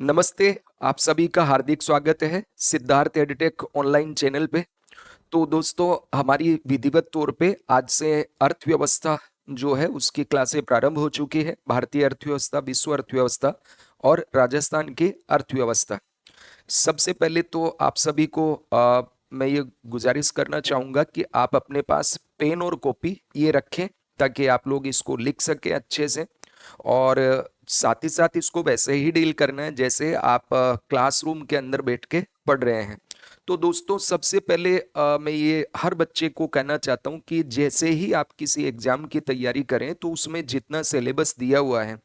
नमस्ते। आप सभी का हार्दिक स्वागत है सिद्धार्थ एडटेक ऑनलाइन चैनल पे। तो दोस्तों, हमारी विधिवत तौर पे आज से अर्थव्यवस्था जो है उसकी क्लासें प्रारंभ हो चुकी है। भारतीय अर्थव्यवस्था, विश्व अर्थव्यवस्था और राजस्थान की अर्थव्यवस्था। सबसे पहले तो आप सभी को मैं ये गुजारिश करना चाहूंगा कि आप अपने पास पेन और कॉपी ये रखें, ताकि आप लोग इसको लिख सकें अच्छे से। और साथ ही साथ इसको वैसे ही डील करना है जैसे आप क्लासरूम के अंदर बैठ के पढ़ रहे हैं। तो दोस्तों, सबसे पहले मैं ये हर बच्चे को कहना चाहता हूँ कि जैसे ही आप किसी एग्जाम की तैयारी करें तो उसमें जितना सिलेबस दिया हुआ है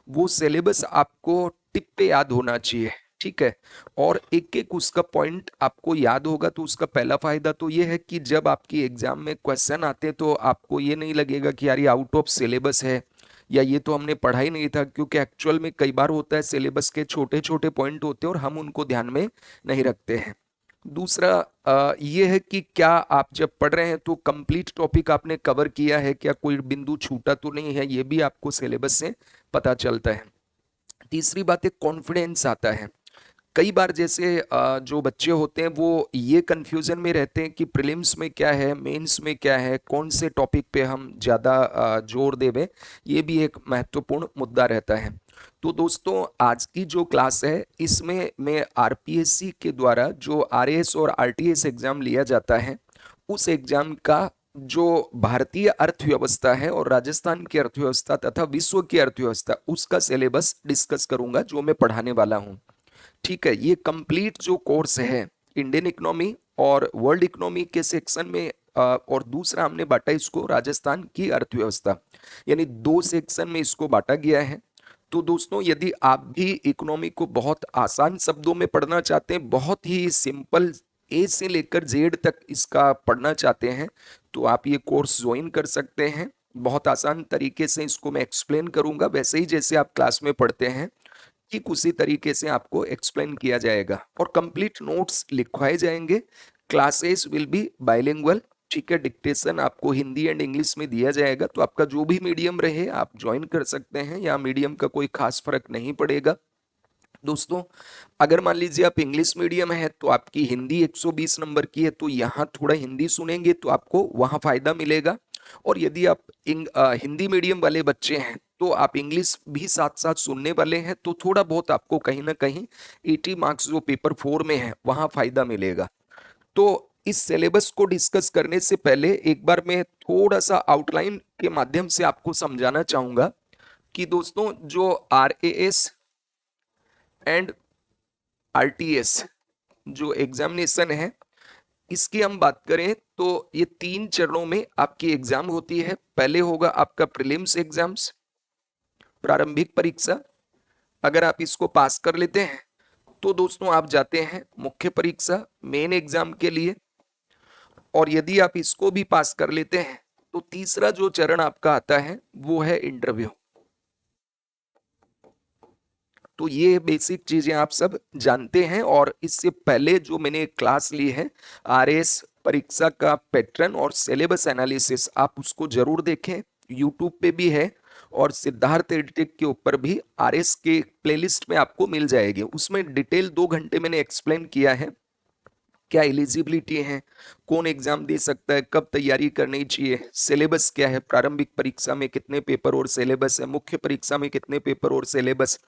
वो सिलेबस आपको टिप पे याद होना चाहिए। ठीक है। और एक एक उसका पॉइंट आपको याद होगा तो उसका पहला फायदा तो ये है कि जब आपकी एग्जाम में क्वेश्चन आते हैं तो आपको ये नहीं लगेगा कि यार ये आउट ऑफ सिलेबस है या ये तो हमने पढ़ा ही नहीं था, क्योंकि एक्चुअल में कई बार होता है सिलेबस के छोटे छोटे पॉइंट होते हैं और हम उनको ध्यान में नहीं रखते हैं। दूसरा ये है कि क्या आप जब पढ़ रहे हैं तो कंप्लीट टॉपिक आपने कवर किया है, क्या कोई बिंदु छूटा तो नहीं है, ये भी आपको सिलेबस से पता चलता है। तीसरी बात है, कॉन्फिडेंस आता है। कई बार जैसे जो बच्चे होते हैं वो ये कंफ्यूजन में रहते हैं कि प्रीलिम्स में क्या है, मेंस में क्या है, कौन से टॉपिक पे हम ज़्यादा जोर देवें। ये भी एक महत्वपूर्ण मुद्दा रहता है। तो दोस्तों, आज की जो क्लास है इसमें मैं आरपीएससी के द्वारा जो आरएएस और आरटीएस एग्जाम लिया जाता है उस एग्जाम का जो भारतीय अर्थव्यवस्था है और राजस्थान की अर्थव्यवस्था तथा विश्व की अर्थव्यवस्था उसका सिलेबस डिस्कस करूंगा जो मैं पढ़ाने वाला हूं। ठीक है। ये कंप्लीट जो कोर्स है इंडियन इकोनॉमी और वर्ल्ड इकोनॉमी के सेक्शन में और दूसरा हमने बांटा इसको राजस्थान की अर्थव्यवस्था, यानी दो सेक्शन में इसको बांटा गया है। तो दोस्तों, यदि आप भी इकोनॉमी को बहुत आसान शब्दों में पढ़ना चाहते हैं, बहुत ही सिंपल ए से लेकर जेड तक इसका पढ़ना चाहते हैं, तो आप ये कोर्स ज्वाइन कर सकते हैं। बहुत आसान तरीके से इसको मैं एक्सप्लेन करूंगा, वैसे ही जैसे आप क्लास में पढ़ते हैं ठीक उसी तरीके से आपको एक्सप्लेन किया जाएगा और कंप्लीट नोट्स लिखवाए जाएंगे। Classes will be bilingual. ठीक है। डिक्टेशन आपको हिंदी एंड इंग्लिश में दिया जाएगा, तो आपका जो भी मीडियम रहे आप ज्वाइन कर सकते हैं, या मीडियम का कोई खास फर्क नहीं पड़ेगा। दोस्तों, अगर मान लीजिए आप इंग्लिश मीडियम है तो आपकी हिंदी 120 नंबर की है, तो यहाँ थोड़ा हिंदी सुनेंगे तो आपको वहाँ फायदा मिलेगा। और यदि आप हिंदी मीडियम वाले बच्चे हैं तो आप इंग्लिश भी साथ साथ सुनने वाले हैं, तो थोड़ा बहुत आपको कहीं ना कहीं 80 मार्क्स जो पेपर 4 में है वहाँ फायदा मिलेगा। तो इस सिलेबस को डिस्कस करने से पहले एक बार मैं थोड़ा सा आउटलाइन के माध्यम से आपको समझाना चाहूंगा कि दोस्तों, जो आरएएस एंड आरटीएस जो एग्जामिनेशन है इसकी हम बात करें तो ये 3 चरणों में आपकी एग्जाम होती है। पहले होगा आपका प्रीलिम्स एग्जाम्स, प्रारंभिक परीक्षा। अगर आप इसको पास कर लेते हैं तो दोस्तों आप जाते हैं मुख्य परीक्षा, मेन एग्जाम के लिए। और यदि आप इसको भी पास कर लेते हैं तो तीसरा जो चरण आपका आता है वो है इंटरव्यू। तो ये बेसिक चीजें आप सब जानते हैं। और इससे पहले जो मैंने क्लास ली है आरएस परीक्षा का पैटर्न और सिलेबस एनालिसिस, आप उसको जरूर देखें। यूट्यूब पे भी है और सिद्धार्थ एडिटेक के ऊपर भी आरएस के प्लेलिस्ट में आपको मिल जाएगी। उसमें डिटेल 2 घंटे मैंने एक्सप्लेन किया है क्या एलिजिबिलिटी है, कौन एग्जाम दे सकता है, कब तैयारी करनी चाहिए, सिलेबस क्या है, प्रारंभिक परीक्षा में कितने पेपर और सिलेबस है, मुख्य परीक्षा में कितने पेपर और सिलेबस,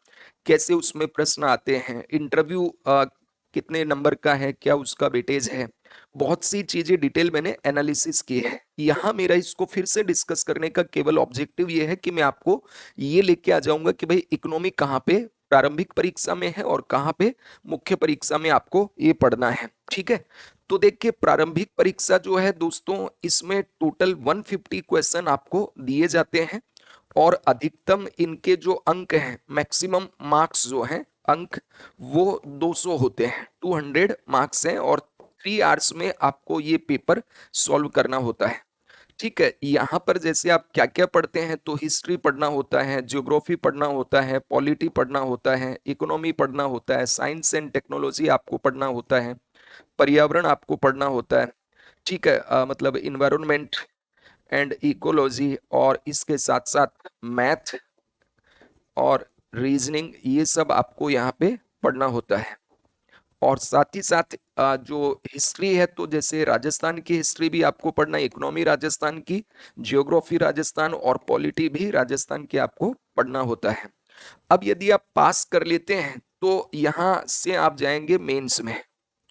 कैसे उसमें प्रश्न आते हैं, इंटरव्यू कितने नंबर का है, क्या उसका वेटेज है। बहुत सी चीजें डिटेल मैंने एनालिसिस की है। यहाँ मेरा इसको फिर से डिस्कस करने का केवल ऑब्जेक्टिव ये है कि मैं आपको ये लेके आ जाऊंगा कि भाई इकोनॉमी कहाँ पे प्रारंभिक परीक्षा में है और कहाँ पे मुख्य परीक्षा में आपको ये पढ़ना है। ठीक है। तो देखिए, प्रारंभिक परीक्षा जो है दोस्तों, इसमें टोटल 150 क्वेश्चन आपको दिए जाते हैं और अधिकतम इनके जो अंक हैं, मैक्सिमम मार्क्स जो हैं अंक, वो 200 होते हैं। 200 मार्क्स हैं और 3 आवर्स में आपको ये पेपर सॉल्व करना होता है। ठीक है। यहाँ पर जैसे आप क्या क्या पढ़ते हैं, तो हिस्ट्री पढ़ना होता है, ज्योग्राफी पढ़ना होता है, पॉलिटी पढ़ना होता है, इकोनॉमी पढ़ना होता है, साइंस एंड टेक्नोलॉजी आपको पढ़ना होता है, पर्यावरण आपको पढ़ना होता है। ठीक है। मतलब इन्वायरमेंट एंड इकोलॉजी, और इसके साथ साथ मैथ और रीजनिंग, ये सब आपको यहाँ पे पढ़ना होता है। और साथ ही साथ जो हिस्ट्री है, तो जैसे राजस्थान की हिस्ट्री भी आपको पढ़ना, इकोनॉमी राजस्थान की, जियोग्राफी राजस्थान और पॉलिटी भी राजस्थान की आपको पढ़ना होता है। अब यदि आप पास कर लेते हैं तो यहां से आप जाएंगे मेंस में।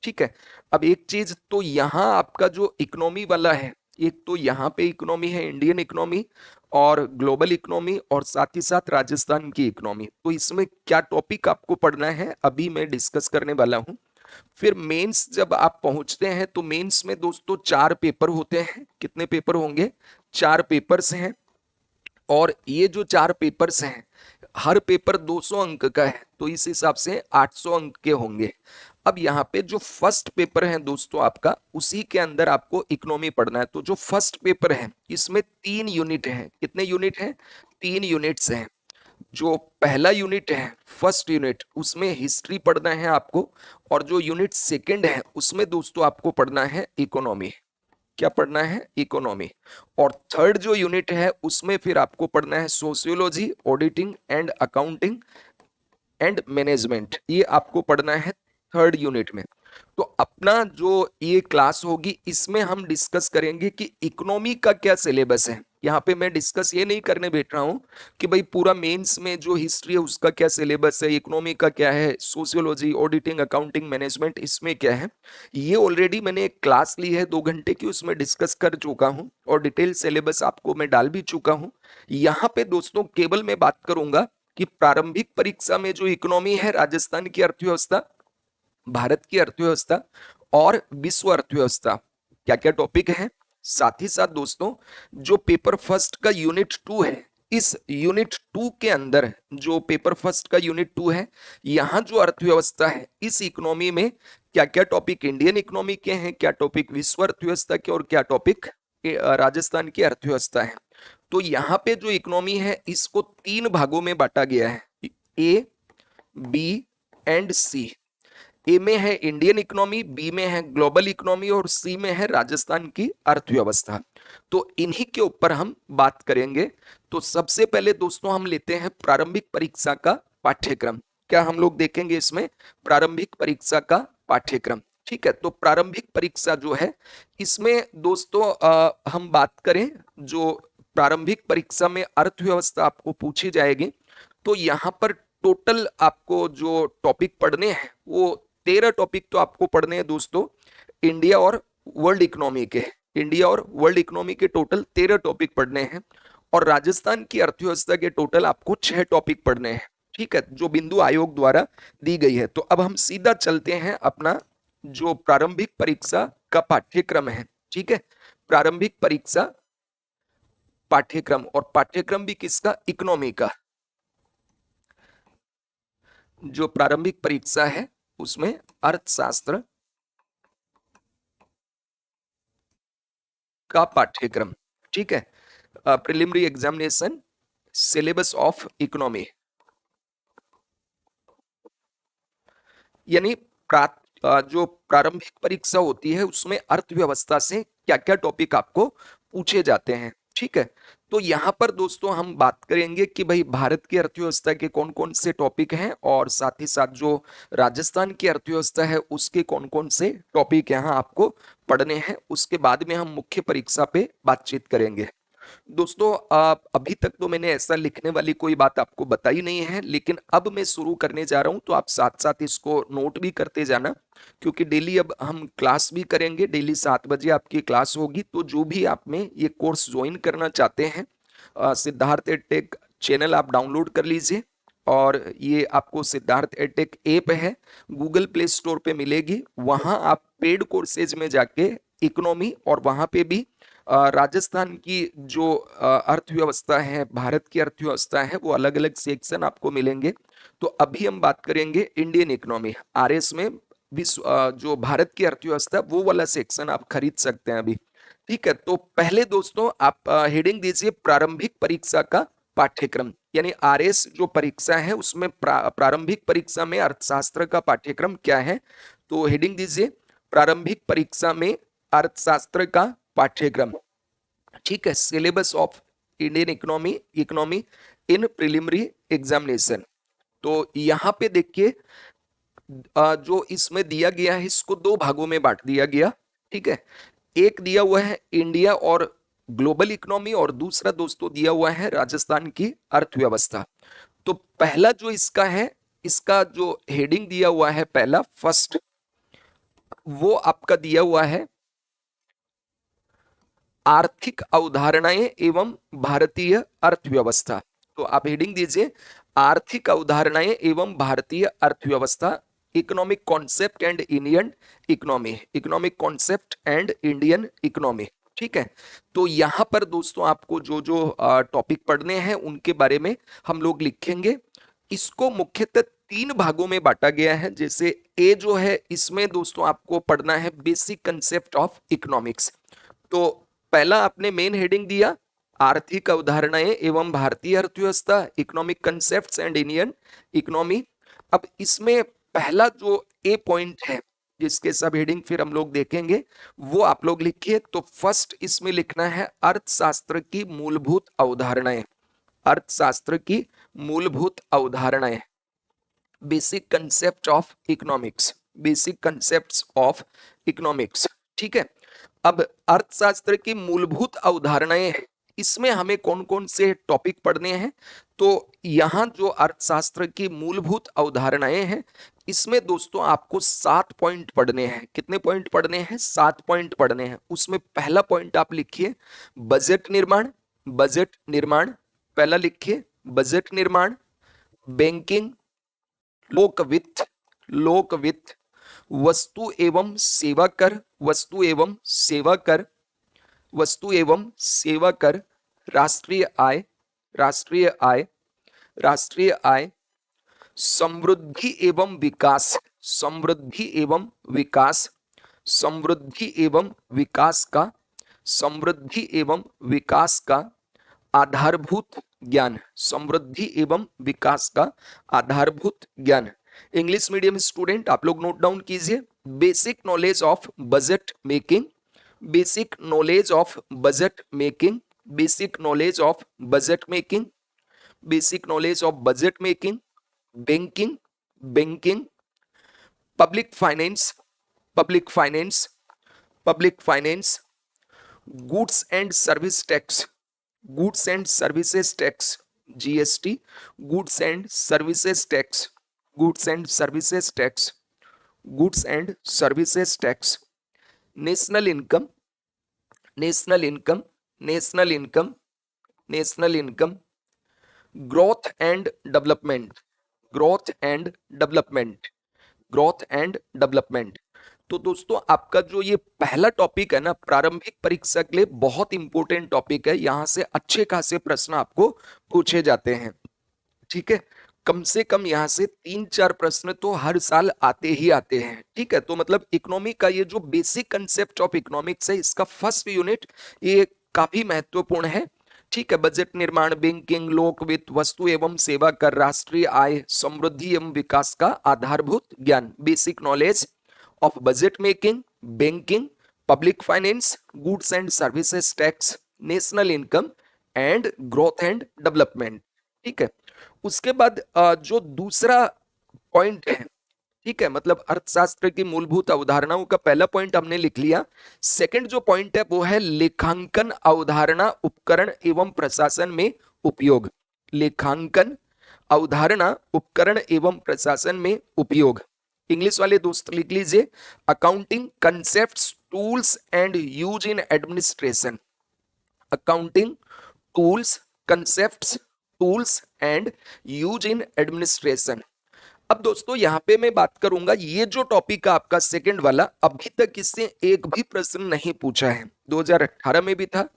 ठीक है। अब एक चीज तो यहाँ आपका जो इकोनॉमी वाला है, एक तो यहाँ पे इकोनॉमी है, इंडियन इकोनॉमी और ग्लोबल इकोनॉमी, और साथ ही साथ राजस्थान की इकोनॉमी। तो इसमें क्या टॉपिक आपको पढ़ना है अभी मैं डिस्कस करने वाला हूँ। फिर मेंस जब आप पहुंचते हैं तो मेंस में दोस्तों 4 पेपर होते हैं। कितने पेपर होंगे? 4 पेपर्स हैं। और ये जो 4 पेपर्स हैं, हर पेपर 200 अंक का है, तो इस हिसाब से 800 अंक के होंगे। अब यहाँ पे जो फर्स्ट पेपर है दोस्तों आपका, उसी के अंदर आपको इकोनॉमी पढ़ना है। तो जो फर्स्ट पेपर है इसमें 3 यूनिट है। कितने यूनिट हैं? 3 यूनिट्स हैं। जो पहला यूनिट है, फर्स्ट यूनिट, उसमें हिस्ट्री पढ़ना है आपको। और जो यूनिट सेकंड है उसमें दोस्तों आपको पढ़ना है इकोनॉमी। क्या पढ़ना है? इकोनॉमी। और थर्ड जो यूनिट है उसमें फिर आपको पढ़ना है sociology, auditing and accounting and management. ये आपको पढ़ना है थर्ड यूनिट में। तो अपना जो ये क्लास होगी इसमें हम डिस्कस करेंगे कि इकोनॉमी का क्या सिलेबस है। यहाँ पे मैं डिस्कस ये नहीं करने बैठ रहा हूँ कि भाई पूरा मेंस में जो हिस्ट्री है उसका क्या सिलेबस है, इकोनॉमी का क्या है, सोशियोलॉजी, ऑडिटिंग, अकाउंटिंग, मैनेजमेंट इसमें क्या है। ये ऑलरेडी मैंने एक क्लास ली है 2 घंटे की, उसमें डिस्कस कर चुका हूँ और डिटेल सिलेबस आपको मैं डाल भी चुका हूँ। यहाँ पे दोस्तों केवल मैं बात करूंगा कि प्रारंभिक परीक्षा में जो इकोनॉमी है, राजस्थान की अर्थव्यवस्था, भारत की अर्थव्यवस्था और विश्व अर्थव्यवस्था, क्या क्या टॉपिक है। साथ ही साथ दोस्तों जो पेपर फर्स्ट का यूनिट 2 है, इस यूनिट 2 के अंदर जो पेपर फर्स्ट का यूनिट 2 है, यहाँ जो अर्थव्यवस्था है इस इकोनॉमी में क्या क्या टॉपिक इंडियन इकोनॉमी के हैं, क्या टॉपिक विश्व अर्थव्यवस्था के, और क्या टॉपिक राजस्थान की अर्थव्यवस्था है। तो यहाँ पे जो इकोनॉमी है इसको 3 भागों में बांटा गया है, ए, बी एंड सी। ए में है इंडियन इकोनॉमी, बी में है ग्लोबल इकोनॉमी और सी में है राजस्थान की अर्थव्यवस्था। तो इन्हीं के ऊपर हम बात करेंगे। तो सबसे पहले दोस्तों हम लेते हैं प्रारंभिक परीक्षा का पाठ्यक्रम। क्या हम लोग देखेंगे इसमें? प्रारंभिक परीक्षा का पाठ्यक्रम। ठीक है। तो प्रारंभिक परीक्षा जो है इसमें दोस्तों हम बात करें, जो प्रारंभिक परीक्षा में अर्थव्यवस्था आपको पूछी जाएगी, तो यहाँ पर टोटल आपको जो टॉपिक पढ़ने हैं वो 13 टॉपिक तो आपको पढ़ने हैं दोस्तों, इंडिया और वर्ल्ड इकोनॉमी के। इंडिया और वर्ल्ड इकोनॉमी के टोटल 13 टॉपिक पढ़ने हैं। और राजस्थान की अर्थव्यवस्था के टोटल आपको 6 टॉपिक पढ़ने हैं। ठीक है, जो बिंदु आयोग द्वारा दी गई है। तो अब हम सीधा चलते हैं अपना जो प्रारंभिक परीक्षा का पाठ्यक्रम है। ठीक है, प्रारंभिक परीक्षा पाठ्यक्रम, और पाठ्यक्रम भी किसका? इकोनॉमी का। जो प्रारंभिक परीक्षा है उसमें अर्थशास्त्र का पाठ्यक्रम। ठीक है, preliminary examination syllabus of economy, यानी जो प्रारंभिक परीक्षा होती है उसमें अर्थव्यवस्था से क्या क्या टॉपिक आपको पूछे जाते हैं। ठीक है, तो यहाँ पर दोस्तों हम बात करेंगे कि भाई भारत की अर्थव्यवस्था के कौन कौन से टॉपिक हैं, और साथ ही साथ जो राजस्थान की अर्थव्यवस्था है उसके कौन कौन से टॉपिक यहाँ आपको पढ़ने हैं। उसके बाद में हम मुख्य परीक्षा पे बातचीत करेंगे। दोस्तों अभी तक तो मैंने ऐसा लिखने वाली कोई बात आपको बताई नहीं है, लेकिन अब मैं शुरू करने जा रहा हूं, तो आप साथ साथ इसको नोट भी करते जाना। क्योंकि डेली अब हम क्लास भी करेंगे, डेली 7 बजे आपकी क्लास होगी। तो जो भी आप में ये कोर्स ज्वाइन करना चाहते हैं, सिद्धार्थ एडटेक चैनल आप डाउनलोड कर लीजिए। और ये आपको सिद्धार्थ एडटेक ऐप है, गूगल प्ले स्टोर पे मिलेगी। वहां आप पेड कोर्सेज में जाके इकोनॉमी, और वहां पे भी राजस्थान की जो अर्थव्यवस्था है, भारत की अर्थव्यवस्था है, वो अलग अलग सेक्शन आपको मिलेंगे। तो अभी हम बात करेंगे इंडियन इकोनॉमी। आरएस में विश्व जो भारत की अर्थव्यवस्था, वो वाला सेक्शन आप खरीद सकते हैं अभी। ठीक है, तो पहले दोस्तों आप हेडिंग दीजिए प्रारंभिक परीक्षा का पाठ्यक्रम, यानी आरएस जो परीक्षा है उसमें प्रारंभिक परीक्षा में अर्थशास्त्र का पाठ्यक्रम क्या है। तो हेडिंग दीजिए प्रारंभिक परीक्षा में अर्थशास्त्र का पाठ्यक्रम। ठीक है, syllabus of Indian economy, economy in preliminary examination. तो यहाँ पे देखिए जो इसमें दिया गया है इसको दो भागों में बांट दिया गया। ठीक है, एक दिया हुआ है इंडिया और ग्लोबल इकोनॉमी, और दूसरा दोस्तों दिया हुआ है राजस्थान की अर्थव्यवस्था। तो पहला जो इसका है, इसका जो हेडिंग दिया हुआ है पहला फर्स्ट, वो आपका दिया हुआ है आर्थिक अवधारणाएं एवं भारतीय अर्थव्यवस्था। तो आप हेडिंग दीजिए आर्थिक अवधारणाएं एवं भारतीय अर्थव्यवस्था, economic concept and Indian economy, economic concept and Indian economy. ठीक है, तो यहां पर दोस्तों आपको जो जो टॉपिक पढ़ने हैं उनके बारे में हम लोग लिखेंगे। इसको मुख्यतः तीन भागों में बांटा गया है। जैसे ए जो है इसमें दोस्तों आपको पढ़ना है बेसिक कंसेप्ट ऑफ इकोनॉमिक्स। तो पहला आपने मेन हेडिंग दिया आर्थिक अवधारणाएं एवं भारतीय अर्थव्यवस्था, economic concepts and Indian economy. अब इसमें पहला जो ए पॉइंट है जिसके सब हेडिंग फिर हम लोग देखेंगे वो आप लोग लिखिए। तो फर्स्ट इसमें लिखना है अर्थशास्त्र की मूलभूत अवधारणाएं, अर्थशास्त्र की मूलभूत अवधारणाएं, basic concept of economics, basic concepts of economics. ठीक है, अब अर्थशास्त्र की मूलभूत अवधारणाएं हैं, इसमें हमें कौन कौन से टॉपिक पढ़ने हैं। तो यहां जो अर्थशास्त्र की मूलभूत अवधारणाएं हैं इसमें दोस्तों आपको 7 पॉइंट पढ़ने हैं। कितने पॉइंट पढ़ने हैं? 7 पॉइंट पढ़ने हैं। उसमें पहला पॉइंट आप लिखिए बजट निर्माण, बजट निर्माण पहला लिखिए, बजट निर्माण, बैंकिंग, लोक वित्त, लोक वित्त, वस्तु एवं सेवा कर, वस्तु एवं सेवा कर, वस्तु एवं सेवा कर, राष्ट्रीय आय, राष्ट्रीय आय, राष्ट्रीय आय, समृद्धि एवं विकास, समृद्धि एवं विकास, समृद्धि एवं विकास का, समृद्धि एवं विकास का आधारभूत ज्ञान, समृद्धि एवं विकास का आधारभूत ज्ञान। इंग्लिश मीडियम स्टूडेंट आप लोग नोट डाउन कीजिए basic knowledge of budget making, basic knowledge of budget making, basic knowledge of budget making, basic knowledge of budget making, banking, banking, public finance, public finance, public finance, goods and service tax, goods and services tax, GST, goods and services tax, goods and services tax, goods and services tax, national income, national income, national income, national income, growth and development, growth and development, growth and development. तो दोस्तों आपका जो ये पहला topic है ना प्रारंभिक परीक्षा के लिए बहुत इंपॉर्टेंट टॉपिक है, यहां से अच्छे खासे प्रश्न आपको पूछे जाते हैं। ठीक है, कम से कम यहां से 3-4 प्रश्न तो हर साल आते ही आते हैं। ठीक है, तो मतलब इकोनॉमी का ये जो बेसिक कंसेप्ट ऑफ इकोनॉमिक्स है इसका फर्स्ट यूनिट ये काफी महत्वपूर्ण है। ठीक है, बजट निर्माण, बैंकिंग, लोक वित्त, वस्तु एवं सेवा कर, राष्ट्रीय आय, समृद्धि एवं विकास का आधारभूत ज्ञान, basic knowledge of budget making, banking, public finance, goods and services tax, national income and growth and development. ठीक है, उसके बाद जो दूसरा पॉइंट है, ठीक है, मतलब अर्थशास्त्र की मूलभूत अवधारणाओं का पहला पॉइंट हमने लिख लिया। सेकंड जो पॉइंट है वो है लेखांकन अवधारणा उपकरण एवं प्रशासन में उपयोग, लेखांकन अवधारणा उपकरण एवं प्रशासन में उपयोग। इंग्लिश वाले दोस्त लिख लीजिए accounting concepts, tools and use in administration, accounting tools, concepts, tools and use in administration. अब दोस्तों यहां पे मैं बात करूंगा ये जो टॉपिक है आपका सेकंड वाला, अभी तक इससे एक भी प्रश्न नहीं पूछा है। 2018 में भी था,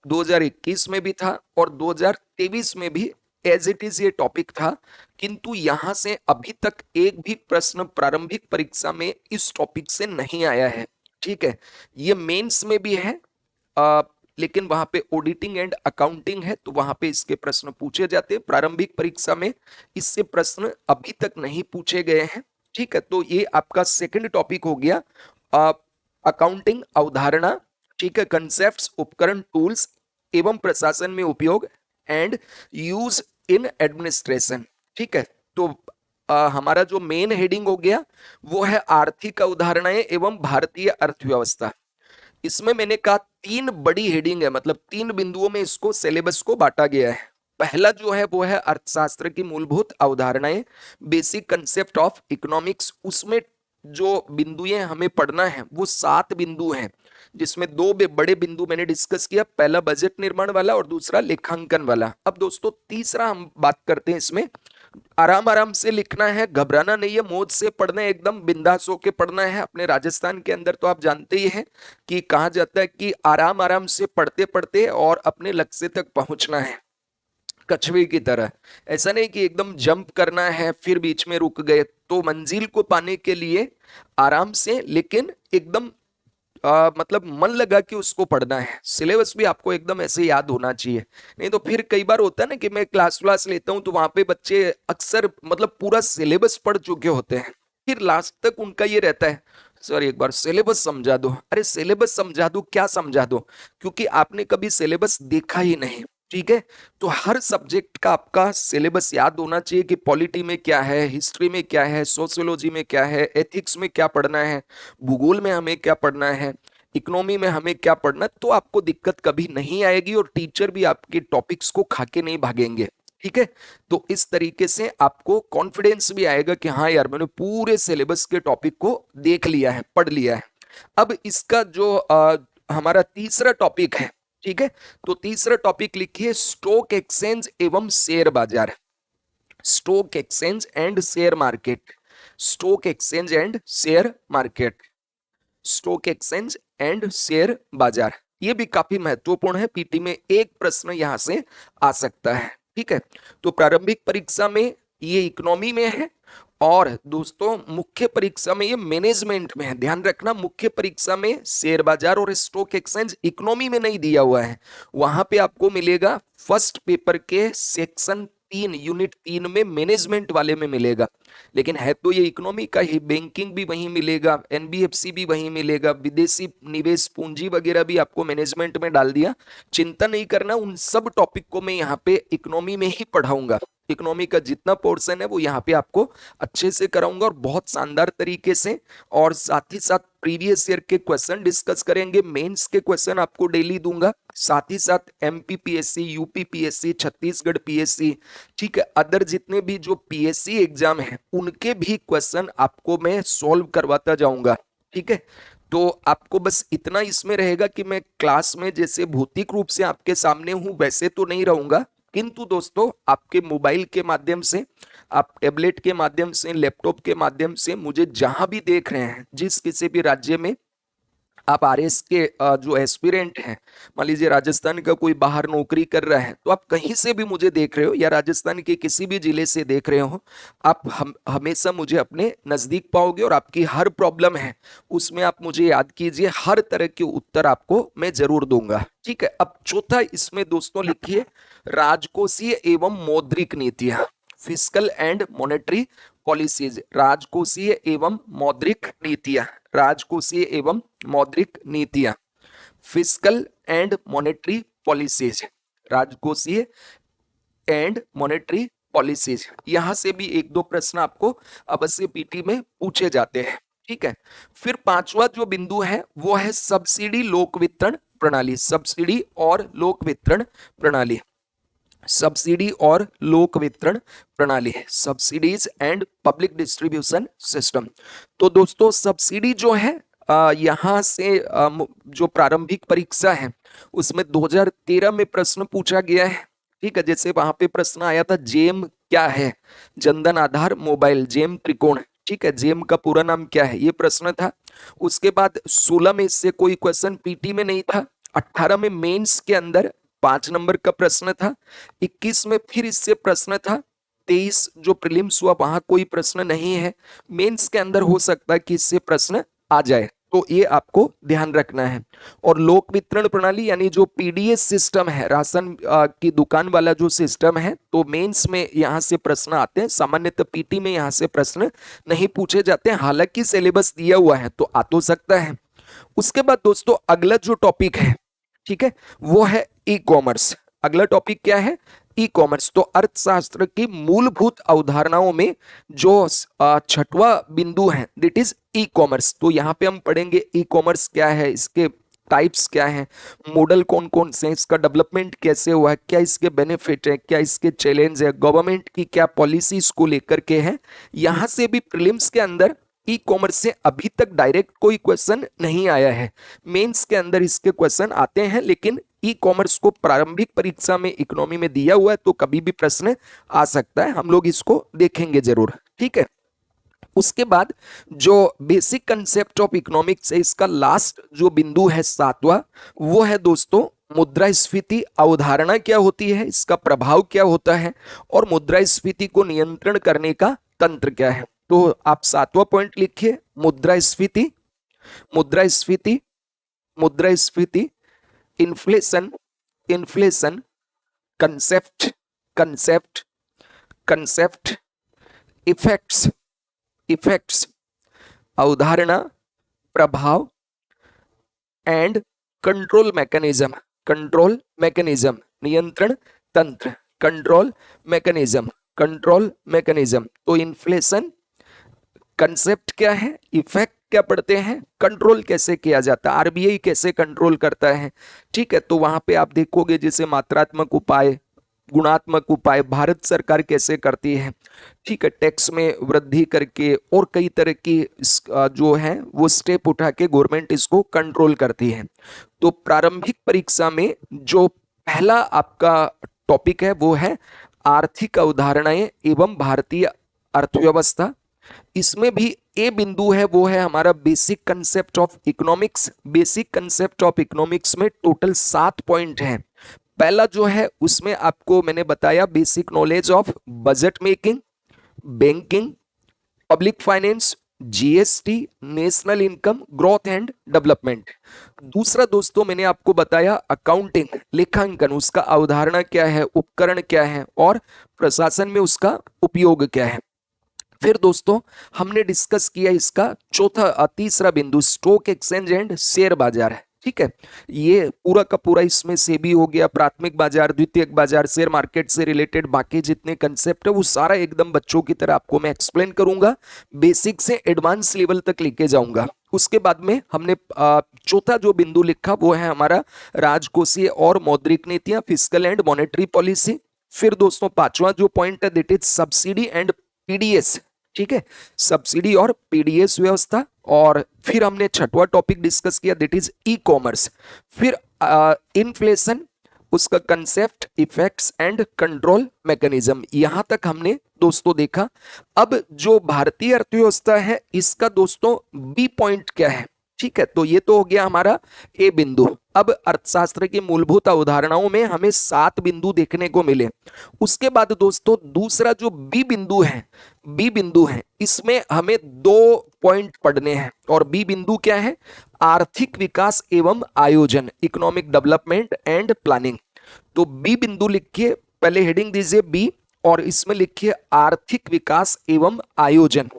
2021 में भी था और 2023 में भी एज इट इज ये टॉपिक था, किंतु यहां से अभी तक एक भी प्रश्न प्रारंभिक परीक्षा में इस टॉपिक से नहीं आया है। ठीक है, ये मेंस में भी है लेकिन वहां पे ऑडिटिंग एंड अकाउंटिंग है तो वहां पे इसके प्रश्न पूछे जाते हैं। प्रारंभिक परीक्षा में इससे प्रश्न अभी तक नहीं पूछे गए हैं। ठीक है, तो ये आपका सेकंड टॉपिक हो गया अकाउंटिंग अवधारणा, ठीक है, कंसेप्ट्स, उपकरण, टूल्स एवं प्रशासन में उपयोग एंड यूज इन एडमिनिस्ट्रेशन। ठीक है, तो हमारा जो मेन हेडिंग हो गया वो है आर्थिक अवधारणाएं एवं भारतीय अर्थव्यवस्था। इसमें मैंने कहा तीन बड़ी हेडिंग है, मतलब तीन बिंदुओं में इसको सिलेबस को बांटा गया है। पहला जो है वो है अर्थशास्त्र की मूलभूत अवधारणाएं, बेसिक कंसेप्ट ऑफ इकोनॉमिक्स। उसमें जो बिंदुएं हमें पढ़ना है वो 7 बिंदु हैं, जिसमें दो बड़े बिंदु मैंने डिस्कस किया, पहला बजट निर्माण वाला और दूसरा लेखांकन वाला। अब दोस्तों तीसरा हम बात करते हैं, इसमें आराम आराम से लिखना है, घबराना नहीं है, मौज से पढ़ना है, एकदम बिंदास होके पढ़ना है। अपने राजस्थान के अंदर तो आप जानते ही हैं कि कहा जाता है कि आराम आराम से पढ़ते पढ़ते और अपने लक्ष्य तक पहुंचना है, कछुए की तरह। ऐसा नहीं कि एकदम जंप करना है फिर बीच में रुक गए। तो मंजिल को पाने के लिए आराम से लेकिन एकदम मतलब मन लगा कि उसको पढ़ना है। सिलेबस भी आपको एकदम ऐसे याद होना चाहिए, नहीं तो फिर कई बार होता है ना कि मैं क्लास व्लास लेता हूं तो वहां पे बच्चे अक्सर मतलब पूरा सिलेबस पढ़ चुके होते हैं, फिर लास्ट तक उनका ये रहता है सर एक बार सिलेबस समझा दो। अरे सिलेबस समझा दो क्या समझा दो, क्योंकि आपने कभी सिलेबस देखा ही नहीं। ठीक है, तो हर सब्जेक्ट का आपका सिलेबस याद होना चाहिए कि पॉलिटी में क्या है, हिस्ट्री में क्या है, सोशियोलॉजी में क्या है, एथिक्स में क्या पढ़ना है, भूगोल में हमें क्या पढ़ना है, इकोनॉमी में हमें क्या पढ़ना है। तो आपको दिक्कत कभी नहीं आएगी और टीचर भी आपके टॉपिक्स को खा के नहीं भागेंगे। ठीक है, तो इस तरीके से आपको कॉन्फिडेंस भी आएगा कि हाँ यार मैंने पूरे सिलेबस के टॉपिक को देख लिया है, पढ़ लिया है। अब इसका जो हमारा तीसरा टॉपिक है, ठीक है, तो तीसरा टॉपिक लिखिए स्टॉक एक्सचेंज एवं शेयर बाजार। Stock exchange and share market, stock exchange and share market, stock exchange and share बाजार। ये भी काफी महत्वपूर्ण है, पीटी में एक प्रश्न यहां से आ सकता है। ठीक है, तो प्रारंभिक परीक्षा में ये इकोनॉमी में है और दोस्तों मुख्य परीक्षा में ये मैनेजमेंट में है। ध्यान रखना, मुख्य परीक्षा में शेयर बाजार और स्टॉक एक्सचेंज इकोनॉमी में नहीं दिया हुआ है, वहां पे आपको मिलेगा फर्स्ट पेपर के सेक्शन 3 यूनिट 3 में मैनेजमेंट वाले में मिलेगा। लेकिन है तो ये इकोनॉमी का ही, बैंकिंग भी वहीं मिलेगा, एनबीएफसी भी वहीं मिलेगा, विदेशी निवेश पूंजी वगैरह भी आपको मैनेजमेंट में डाल दिया। चिंता नहीं करना, उन सब टॉपिक को मैं यहाँ पे इकोनॉमी में ही पढ़ाऊंगा। इकोनॉमी का जितना पोर्शन है वो यहाँ पे आपको अच्छे से कराऊंगा और बहुत शानदार तरीके से। और साथ ही साथ प्रीवियस ईयर के क्वेश्चन डिस्कस करेंगे, मेंस के क्वेश्चन आपको डेली दूंगा, साथ ही साथ एमपीपीएससी, यूपीपीएससी, छत्तीसगढ़ पीएससी, ठीक है, अदर जितने भी जो पीएससी एग्जाम है उनके भी क्वेश्चन आपको मैं सॉल्व करवाता जाऊंगा। ठीक है, तो आपको बस इतना इसमें रहेगा कि मैं क्लास में जैसे भौतिक रूप से आपके सामने हूं वैसे तो नहीं रहूंगा, किंतु दोस्तों आपके मोबाइल के माध्यम से, आप टैबलेट के माध्यम से, लैपटॉप के माध्यम से मुझे जहां भी देख रहे हैं, जिस किसी भी राज्य में आप आरएस के जो एस्पिरेंट हैं, मान लीजिए राजस्थान का कोई बाहर नौकरी कर रहा है, तो आप कहीं से भी मुझे देख रहे हो या राजस्थान के किसी भी जिले से देख रहे हो, आप हमेशा मुझे अपने नजदीक पाओगे और आपकी हर प्रॉब्लम है उसमें आप मुझे याद कीजिए, हर तरह के उत्तर आपको मैं जरूर दूंगा। ठीक है, अब चौथा इसमें दोस्तों लिखिए राजकोषीय एवं मौद्रिक नीतियां, फिस्कल एंड मॉनेटरी पॉलिसीज। राजकोषीय एवं मौद्रिक नीतियां, राजकोषीय एवं मौद्रिक नीतियां, फिस्कल एंड मॉनेटरी पॉलिसीज, राजकोषीय एंड मॉनेटरी पॉलिसीज। यहां से भी एक दो प्रश्न आपको अवश्य पीटी में पूछे जाते हैं। ठीक है, फिर पांचवा जो बिंदु है वो है सब्सिडी लोक वितरण प्रणाली, सब्सिडी और लोक वितरण प्रणाली, सब्सिडी और लोक वितरण प्रणाली है, subsidies and public distribution system. तो दोस्तों सब्सिडी जो है यहां से जो प्रारंभिक परीक्षा है उसमें 2013 में प्रश्न पूछा गया है। ठीक है, जैसे वहां पे प्रश्न आया था जेम क्या है, जनधन आधार मोबाइल, जेम त्रिकोण। ठीक है, जेम का पूरा नाम क्या है, ये प्रश्न था। उसके बाद 16 में इससे कोई क्वेश्चन पीटी में नहीं था। 18 में मेंस के अंदर 5 नंबर का प्रश्न था। 21 में फिर इससे प्रश्न था। 23 जो प्रीलिम्स हुआ वहां कोई प्रश्न नहीं है। मेंस के अंदर हो सकता है कि इससे प्रश्न आ जाए, तो ये आपको ध्यान रखना है। और लोक वितरण प्रणाली यानी जो पीडीएस सिस्टम है, राशन की दुकान वाला जो सिस्टम है, तो मेंस में यहां से प्रश्न आते हैं, सामान्यतः पीटी में यहां से प्रश्न नहीं पूछे जाते हैं, हालांकि सिलेबस दिया हुआ है तो आ तो सकता है। उसके बाद दोस्तों अगला जो टॉपिक है, ठीक है, वो है ई कॉमर्स। अगला टॉपिक क्या है, ई कॉमर्स। तो अर्थशास्त्र की मूलभूत अवधारणाओं में जो छठवां बिंदु है दैट इज ई कॉमर्स। तो यहाँ पे हम पढ़ेंगे ई कॉमर्स क्या है, इसके टाइप्स क्या हैं, मॉडल कौन कौन से हैं, इसका डेवलपमेंट कैसे हुआ है, क्या इसके बेनिफिट है, क्या इसके चैलेंज है, गवर्नमेंट की क्या पॉलिसीज को लेकर के है। यहां से भी प्रीलिम्स के अंदर ई कॉमर्स से अभी तक डायरेक्ट कोई क्वेश्चन नहीं आया है। मेंस के अंदर इसके क्वेश्चन आते हैं, लेकिन ई कॉमर्स को प्रारंभिक परीक्षा में इकोनॉमी में दिया हुआ है तो कभी भी प्रश्न आ सकता है, हम लोग इसको देखेंगे जरूर। ठीक है, उसके बाद जो बेसिक कंसेप्ट ऑफ इकोनॉमिक्स है, इसका लास्ट जो बिंदु है सातवां, वो है दोस्तों मुद्रास्फीति अवधारणा क्या होती है, इसका प्रभाव क्या होता है, और मुद्रास्फीति को नियंत्रण करने का तंत्र क्या है। तो आप सातवां पॉइंट लिखिए, मुद्रास्फीति, मुद्रास्फीति, मुद्रास्फीति, inflation, inflation, concept, concept, concept, effects, effects, अवधारणा, प्रभाव, and control mechanism, control mechanism, नियंत्रण तंत्र, कंट्रोल मैकेनिज्म, कंट्रोल मैकेनिज्म। तो इन्फ्लेशन, कंसेप्ट क्या है, इफेक्ट क्या पढ़ते हैं, कंट्रोल कैसे किया जाता है, आरबीआई कैसे कंट्रोल करता है। ठीक है, तो वहां पे आप देखोगे जैसे मात्रात्मक उपाय, गुणात्मक उपाय भारत सरकार कैसे करती है। ठीक है, टैक्स में वृद्धि करके और कई तरह की जो है वो स्टेप उठा के गवर्नमेंट इसको कंट्रोल करती है। तो प्रारंभिक परीक्षा में जो पहला आपका टॉपिक है वो है आर्थिक अवधारणाएं एवं भारतीय अर्थव्यवस्था। इसमें भी ए बिंदु है वो है हमारा basic concept of economics. Basic concept of economics में टोटल 7 पॉइंट हैं। पहला जो है उसमें आपको मैंने बताया basic knowledge of budget making, banking, public finance, GST, national income, growth and development. दूसरा दोस्तों मैंने आपको बताया अकाउंटिंग, लेखांकन, उसका अवधारणा क्या है, उपकरण क्या है और प्रशासन में उसका उपयोग क्या है। फिर दोस्तों हमने डिस्कस किया इसका तीसरा बिंदु स्टॉक एक्सचेंज एंड शेयर बाजार है। ठीक है, ये पूरा का पूरा इसमें सेबी हो गया, प्राथमिक बाजार, द्वितीयक बाजार, शेयर मार्केट से रिलेटेड बाकी जितने कंसेप्ट है वो सारा एकदम बच्चों की तरह आपको मैं एक्सप्लेन करूंगा, बेसिक से एडवांस लेवल तक लेके जाऊंगा। उसके बाद में हमने चौथा जो बिंदु लिखा वो है हमारा राजकोषीय और मौद्रिक नीतियां, फिस्कल एंड मॉनेटरी पॉलिसी। फिर दोस्तों पांचवा जो पॉइंट है that is subsidy and PDS. ठीक है, सब्सिडी और पीडीएस व्यवस्था। और फिर हमने छठवां टॉपिक डिस्कस किया दैट इज ई कॉमर्स। फिर इन्फ्लेशन, उसका concept, effects and control mechanism, यहां तक हमने दोस्तों देखा। अब जो भारतीय अर्थव्यवस्था है इसका दोस्तों बी पॉइंट क्या है। ठीक है, तो ये तो हो गया हमारा ए बिंदु। अब अर्थशास्त्र की मूलभूत अवधारणाओं में हमें 7 बिंदु देखने को मिले। उसके बाद दोस्तों दूसरा जो बी बिंदु है, बी बिंदु है, इसमें हमें 2 पॉइंट पढ़ने हैं। और बी बिंदु क्या है, आर्थिक विकास एवं आयोजन, इकोनॉमिक डेवलपमेंट एंड प्लानिंग। तो बी बिंदु लिखिए, पहले हेडिंग दीजिए बी और इसमें लिखिए आर्थिक विकास एवं आयोजन,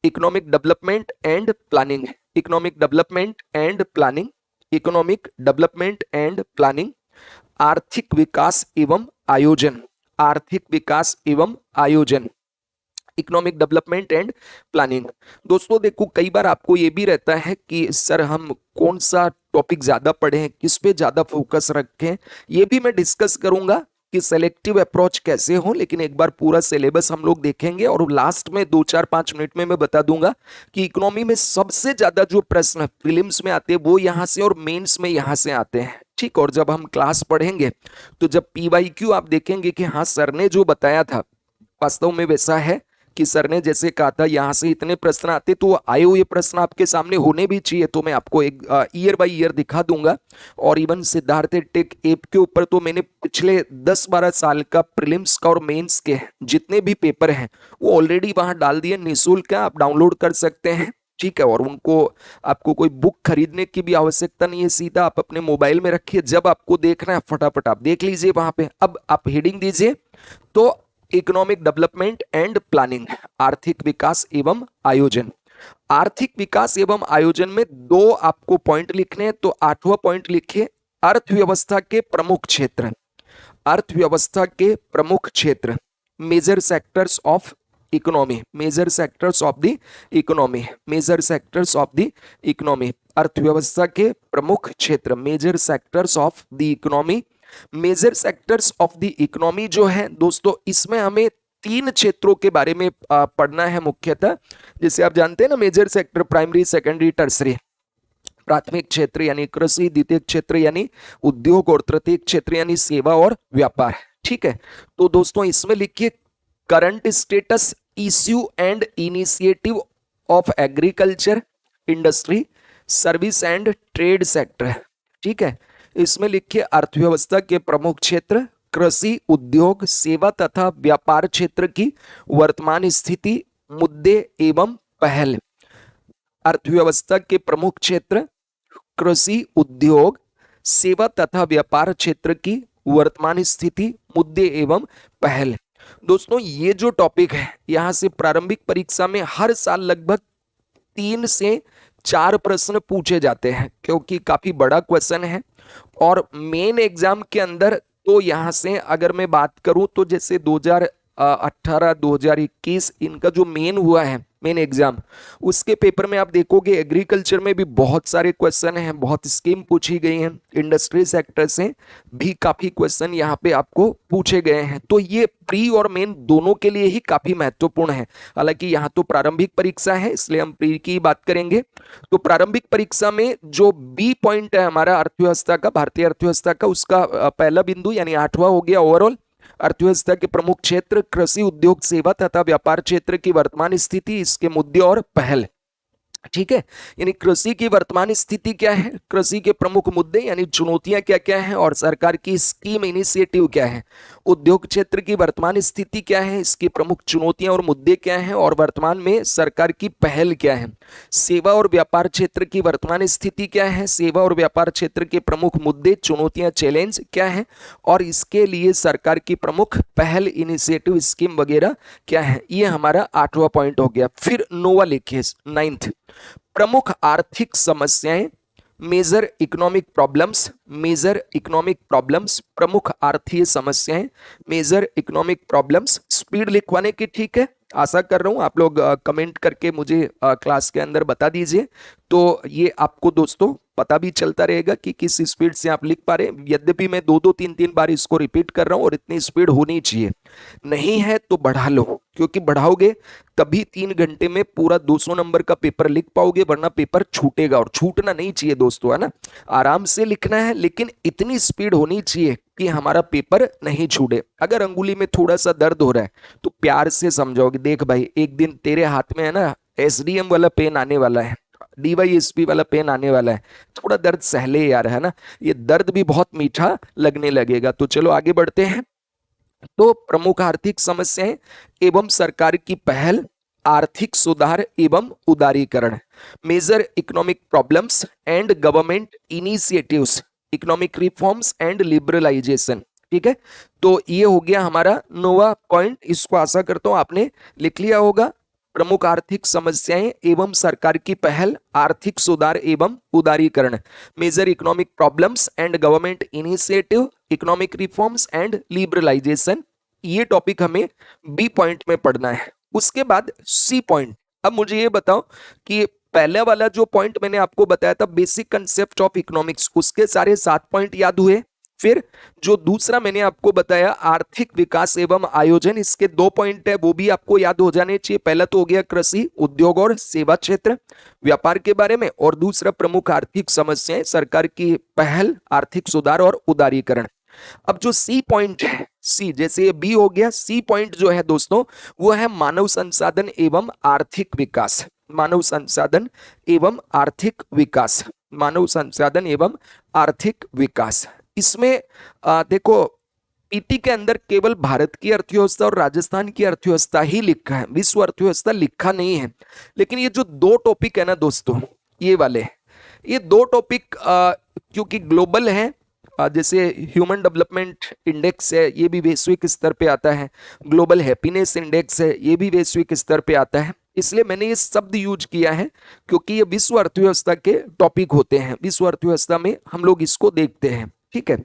economic development and planning, economic development and planning, economic development and planning, आर्थिक विकास एवं आयोजन, आर्थिक विकास एवं आयोजन, इकोनॉमिक डेवलपमेंट एंड प्लानिंग। दोस्तों देखो कई बार आपको ये भी रहता है कि सर हम कौन सा टॉपिक ज्यादा पढ़ें, किस पे ज्यादा फोकस रखें, ये भी मैं डिस्कस करूंगा कि सेलेक्टिव अप्रोच कैसे हो। लेकिन एक बार पूरा सिलेबस हम लोग देखेंगे और लास्ट में 2-4-5 मिनट में मैं बता दूंगा कि इकोनॉमी में सबसे ज्यादा जो प्रश्न प्रीलिम्स में आते हैं वो यहाँ से और मेंस में यहाँ से आते हैं। ठीक, और जब हम क्लास पढ़ेंगे तो जब पीवाईक्यू आप देखेंगे कि हाँ सर ने जो बताया था वास्तव में वैसा है कि सर ने जैसे कहा था यहाँ से इतने प्रश्न आते, तो आए हुए प्रश्न आपके सामने होने भी चाहिए। तो मैं आपको एक ईयर बाय ईयर दिखा दूंगा। और इवन सिद्धार्थ टेक ऐप के ऊपर तो मैंने पिछले 10-12 साल का प्रीलिम्स का और मेंस के जितने भी पेपर हैं वो ऑलरेडी वहां डाल दिए, निःशुल्क है, आप डाउनलोड कर सकते हैं। ठीक है, और उनको आपको कोई बुक खरीदने की भी आवश्यकता नहीं है, सीधा आप अपने मोबाइल में रखिए, जब आपको देखना है फटाफट आप देख लीजिए वहां पे। अब आप हेडिंग दीजिए तो इकोनॉमिक डेवलपमेंट एंड प्लानिंग, आर्थिक विकास एवं आयोजन। आर्थिक विकास एवं आयोजन में 2 आपको पॉइंट लिखने हैं, तो 8वां पॉइंट लिखिए अर्थव्यवस्था के प्रमुख क्षेत्र, अर्थव्यवस्था के प्रमुख क्षेत्र, major sectors of economy, major sectors of the economy, major sectors of the economy, अर्थव्यवस्था के प्रमुख क्षेत्र, major sectors of the economy. Major sectors of the economy जो है दोस्तों, इसमें हमें तीन क्षेत्रों के बारे में पढ़ना है मुख्यतः। जैसे आप जानते हैं ना, major sector, primary, secondary, tertiary. प्राथमिक क्षेत्र यानी कृषि, द्वितीय क्षेत्र यानी उद्योग, और तृतीय क्षेत्र यानी सेवा और व्यापार। ठीक है, तो दोस्तों इसमें लिखिए current status, issue and initiative of agriculture, industry, service and trade sector. ठीक है, इसमें लिखिए अर्थव्यवस्था के प्रमुख क्षेत्र, कृषि, उद्योग, सेवा तथा व्यापार क्षेत्र की वर्तमान स्थिति, मुद्दे एवं पहल। अर्थव्यवस्था के प्रमुख क्षेत्र, कृषि, उद्योग, सेवा तथा व्यापार क्षेत्र की वर्तमान स्थिति, मुद्दे एवं पहल। दोस्तों ये जो टॉपिक है, यहां से प्रारंभिक परीक्षा में हर साल लगभग 3 से 4 प्रश्न पूछे जाते हैं, क्योंकि काफी बड़ा क्वेश्चन है। और मेन एग्जाम के अंदर तो यहां से अगर मैं बात करूं तो जैसे 2018, 2021 इनका जो मेन हुआ है, मेन एग्जाम, उसके पेपर में आप देखोगे एग्रीकल्चर में भी बहुत सारे क्वेश्चन हैं, बहुत स्कीम पूछी गई हैं, इंडस्ट्री सेक्टर से भी काफी क्वेश्चन यहाँ पे आपको पूछे गए हैं। तो ये प्री और मेन दोनों के लिए ही काफी महत्वपूर्ण है। हालांकि यहाँ तो प्रारंभिक परीक्षा है, इसलिए हम प्री की बात करेंगे। तो प्रारंभिक परीक्षा में जो बी पॉइंट है हमारा अर्थव्यवस्था का, भारतीय अर्थव्यवस्था का, उसका पहला बिंदु यानी 8वां हो गया ओवरऑल। अर्थव्यवस्था के प्रमुख क्षेत्र, कृषि, उद्योग, सेवा तथा व्यापार क्षेत्र की वर्तमान स्थिति, इसके मुद्दे और पहल। ठीक है, यानी कृषि की वर्तमान स्थिति क्या है, कृषि के प्रमुख मुद्दे यानी चुनौतियां क्या क्या हैं, और सरकार की स्कीम, इनिशिएटिव क्या है। उद्योग क्षेत्र की वर्तमान स्थिति क्या है, इसकी प्रमुख चुनौतियां और मुद्दे क्या हैं, और वर्तमान में सरकार की पहल क्या है। सेवा और व्यापार क्षेत्र की वर्तमान स्थिति क्या है, सेवा और व्यापार क्षेत्र के प्रमुख मुद्दे, चुनौतियां, चैलेंज क्या है, और इसके लिए सरकार की प्रमुख पहल, इनिशिएटिव, स्कीम वगैरह क्या है। ये हमारा 8वां पॉइंट हो गया। फिर नोवा लिखिए, 9th, प्रमुख आर्थिक समस्याएं, major economic problems, major economic problems, प्रमुख आर्थिक समस्याएं, मेजर इकोनॉमिक प्रॉब्लम्स। स्पीड लिखवाने की, ठीक है, आशा कर रहा हूं आप लोग कमेंट करके मुझे क्लास के अंदर बता दीजिए, तो ये आपको दोस्तों पता भी चलता रहेगा कि किस स्पीड से आप लिख पा रहे हैं। यद्यपि मैं 2-2, 3-3 बार इसको रिपीट कर रहा हूं, और इतनी स्पीड होनी चाहिए। नहीं है तो बढ़ा लो, क्योंकि बढ़ाओगे तभी 3 घंटे में पूरा 200 नंबर का पेपर लिख पाओगे, वरना पेपर छूटेगा, और छूटना नहीं चाहिए दोस्तों, है ना। आराम से लिखना है, लेकिन इतनी स्पीड होनी चाहिए कि हमारा पेपर नहीं छूटे। अगर अंगुली में थोड़ा सा दर्द हो रहा है तो प्यार से समझाओगे, देख भाई एक दिन तेरे हाथ में है ना एसडीएम वाला पेन आने वाला है, डीवाईएसपी वाला पेन आने वाला है, थोड़ा दर्द सहले यार, है ना। ये दर्द भी बहुत मीठा लगने लगेगा। तो चलो आगे बढ़ते हैं। तो प्रमुख आर्थिक समस्याएं एवं सरकार की पहल, आर्थिक सुधार एवं उदारीकरण, major economic problems and government initiatives, economic reforms and liberalisation. ठीक है, तो ये हो गया हमारा 9वां पॉइंट। इसको आशा करता हूं आपने लिख लिया होगा। प्रमुख आर्थिक समस्याएं एवं सरकार की पहल, आर्थिक सुधार एवं उदारीकरण, major economic problems and government initiative, economic reforms and liberalisation. ये टॉपिक हमें बी पॉइंट में पढ़ना है। उसके बाद सी पॉइंट। अब मुझे ये बताओ कि पहले वाला जो पॉइंट मैंने आपको बताया था, बेसिक कंसेप्ट ऑफ इकोनॉमिक्स, उसके सारे 7 पॉइंट याद हुए। फिर जो दूसरा मैंने आपको बताया आर्थिक विकास एवं आयोजन, इसके 2 पॉइंट है, वो भी आपको याद हो जाने चाहिए। पहला तो हो गया कृषि, उद्योग और सेवा क्षेत्र, व्यापार के बारे में, और दूसरा प्रमुख आर्थिक समस्याएं, सरकार की पहल, आर्थिक सुधार और उदारीकरण। अब जो सी पॉइंट है, सी जैसे ये बी हो गया, सी पॉइंट जो है दोस्तों वो है मानव संसाधन एवं आर्थिक विकास, मानव संसाधन एवं आर्थिक विकास, मानव संसाधन एवं आर्थिक विकास। इसमें देखो पीटी के अंदर केवल भारत की अर्थव्यवस्था और राजस्थान की अर्थव्यवस्था ही लिखा है, विश्व अर्थव्यवस्था लिखा नहीं है। लेकिन ये जो 2 टॉपिक है ना दोस्तों, ये वाले, ये 2 टॉपिक क्योंकि ग्लोबल है, जैसे ह्यूमन डेवलपमेंट इंडेक्स है, ये भी वैश्विक स्तर पे आता है, ग्लोबल हैप्पीनेस इंडेक्स है, ये भी वैश्विक स्तर पे आता है। इसलिए मैंने ये शब्द यूज किया है, क्योंकि ये विश्व अर्थव्यवस्था के टॉपिक होते हैं, विश्व अर्थव्यवस्था में हम लोग इसको देखते हैं। ठीक है,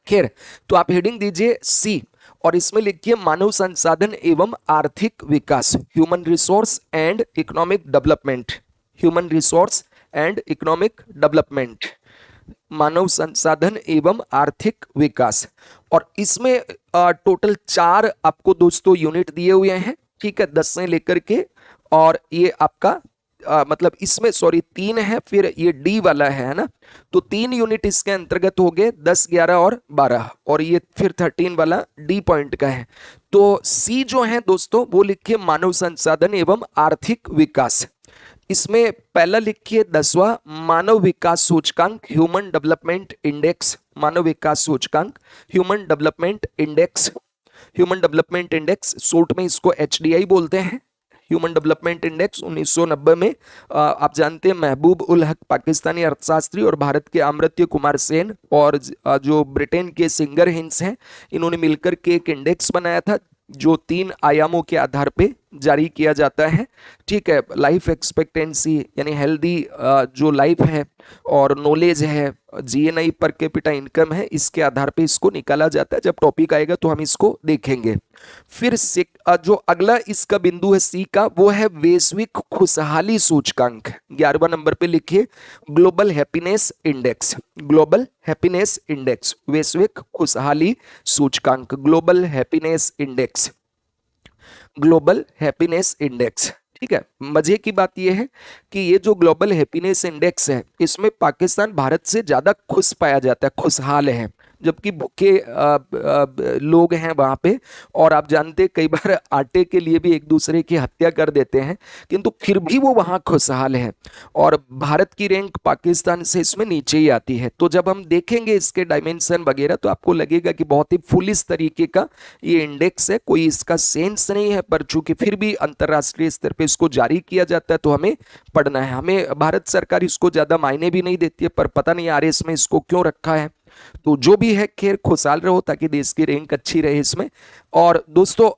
खैर, तो आप हेडिंग दीजिए सी और इसमें लिखिए मानव संसाधन एवं आर्थिक विकास, human resource and economic development, human resource and economic development, मानव संसाधन एवं आर्थिक विकास। और इसमें टोटल 4 आपको दोस्तों यूनिट दिए हुए हैं, ठीक है, 10 से लेकर के। और ये आपका मतलब इसमें सॉरी 3 है, फिर ये डी वाला है ना, तो 3 यूनिट इसके अंतर्गत हो गए, 10, 11 और 12, और ये फिर 13 वाला डी पॉइंट का है। तो सी जो है दोस्तों वो लिखिए मानव संसाधन एवं आर्थिक विकास। इसमें पहला लिखिए 10वां मानव विकास सूचकांक, ह्यूमन डेवलपमेंट इंडेक्स, मानव विकास सूचकांक, human development index, human development index short में इसको एचडीआई बोलते हैं। ह्यूमन डेवलपमेंट इंडेक्स 1990 में आप जानते हैं महबूब उल हक पाकिस्तानी अर्थशास्त्री और भारत के अमर्त्य कुमार सेन और जो ब्रिटेन के सिंगर हिंस हैं, इन्होंने मिलकर के एक इंडेक्स बनाया था जो 3 आयामों के आधार पे जारी किया जाता है, ठीक है। लाइफ एक्सपेक्टेंसी यानी हेल्दी जो लाइफ है और नॉलेज है, जीएनआई पर कैपिटा इनकम है, इसके आधार पे इसको निकाला जाता है। जब टॉपिक आएगा तो हम इसको देखेंगे। फिर जो अगला इसका बिंदु है सी का, वो है वैश्विक खुशहाली सूचकांक। 11वां नंबर पे लिखिए global happiness index, global happiness index, वैश्विक खुशहाली सूचकांक, global happiness index, global happiness index, ठीक है। मजे की बात यह है कि ये जो ग्लोबल हैप्पीनेस इंडेक्स है, इसमें पाकिस्तान भारत से ज्यादा खुश पाया जाता है, खुशहाल है, जबकि भूखे लोग हैं वहां पे। और आप जानते हैं कई बार आटे के लिए भी एक दूसरे की हत्या कर देते हैं, किंतु फिर भी वो वहां खुशहाल है। और भारत की रैंक पाकिस्तान से इसमें नीचे ही आती है। तो जब हम देखेंगे इसके डायमेंशन वगैरह तो आपको लगेगा कि बहुत ही फुलिश तरीके का ये इंडेक्स है, कोई इसका सेंस नहीं है, पर चूंकि फिर भी अंतर्राष्ट्रीय स्तर पे इसको जारी किया जाता है तो हमें पढ़ना है। हमें भारत सरकार इसको ज्यादा मायने भी नहीं देती है, पर पता नहीं आरएस में इसको क्यों रखा है। तो जो भी है खैर, खुशहाल रहो ताकि देश की रैंक अच्छी रहे इसमें। और दोस्तों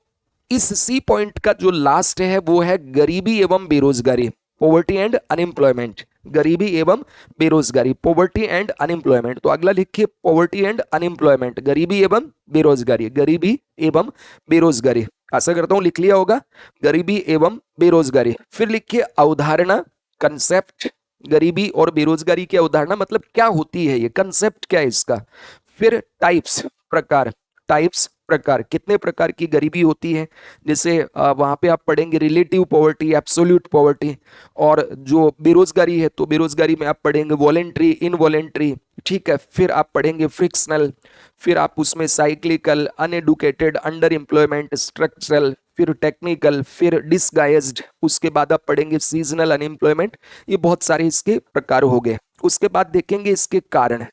इस सी पॉइंट का जो लास्ट है वो है गरीबी एवं बेरोजगारी, पॉवर्टी एंड अनएम्प्लॉयमेंट, गरीबी एवं बेरोजगारी, पॉवर्टी एंड अनएम्प्लॉयमेंट। तो अगला लिखिए पॉवर्टी एंड अनएम्प्लॉयमेंट, गरीबी एवं बेरोजगारी, गरीबी एवं बेरोजगारी। आशा करता हूं लिख लिया होगा, गरीबी एवं बेरोजगारी। फिर लिखिए अवधारणा, कंसेप्ट, गरीबी और बेरोजगारी की अवधारणा मतलब क्या होती है, ये कंसेप्ट क्या है इसका। फिर टाइप्स, प्रकार, टाइप्स प्रकार, कितने प्रकार की गरीबी होती है, जैसे वहां पे आप पढ़ेंगे रिलेटिव पॉवर्टी, एब्सोल्यूट पॉवर्टी। और जो बेरोजगारी है तो बेरोजगारी में आप पढ़ेंगे वॉलेंट्री, इनवॉलेंट्री, ठीक है। फिर आप पढ़ेंगे फ्रिक्शनल, फिर आप उसमें cyclical, uneducated, under employment, structural, फिर टेक्निकल, फिर डिसगाइज्ड, उसके बाद आप पढ़ेंगे सीजनल अनएम्प्लॉयमेंट। ये बहुत सारे इसके प्रकार हो गए। उसके बाद देखेंगे इसके कारण,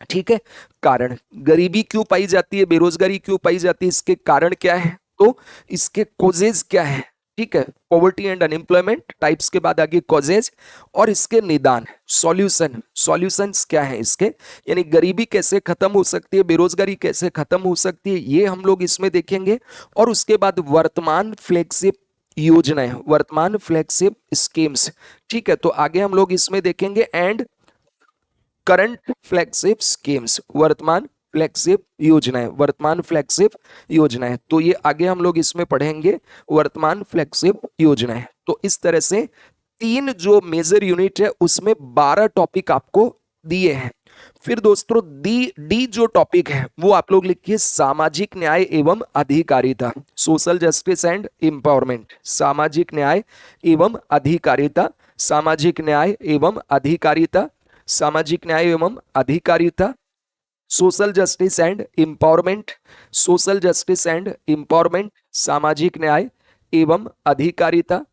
ठीक है। कारण, गरीबी क्यों पाई जाती है, बेरोजगारी क्यों पाई जाती है, इसके कारण क्या है, तो इसके कॉजेज क्या है, ठीक है। पॉवर्टी एंड अनएम्प्लॉयमेंट टाइप्स के बाद आगे कॉजेज, और इसके निदान, सॉल्यूशन, सॉल्यूशंस क्या है इसके, यानी गरीबी कैसे खत्म हो सकती है, बेरोजगारी कैसे खत्म हो सकती है, ये हम लोग इसमें देखेंगे। और उसके बाद वर्तमान फ्लैगशिप योजनाएं, वर्तमान फ्लैगशिप स्कीम्स, ठीक है। तो आगे हम लोग इसमें देखेंगे एंड करंट फ्लैगशिप स्कीम्स, वर्तमान फ्लैगशिप योजनाएं, वर्तमान फ्लैगशिप योजनाएं। तो ये आगे हम लोग इसमें पढ़ेंगे वर्तमान फ्लैगशिप योजनाएं। तो इस तरह से 3 जो मेजर यूनिट है उसमें 12 टॉपिक आपको दिए हैं। फिर दोस्तों डी जो टॉपिक है वो आप लोग लिखिए सामाजिक न्याय एवं अधिकारिता, सोशल जस्टिस एंड एम्पावरमेंट, सामाजिक न्याय एवं अधिकारिता, सामाजिक न्याय एवं अधिकारिता, सामाजिक न्याय एवं अधिकारिता, social justice and empowerment, social justice and empowerment, सामाजिक न्याय एवं अधिकारिता।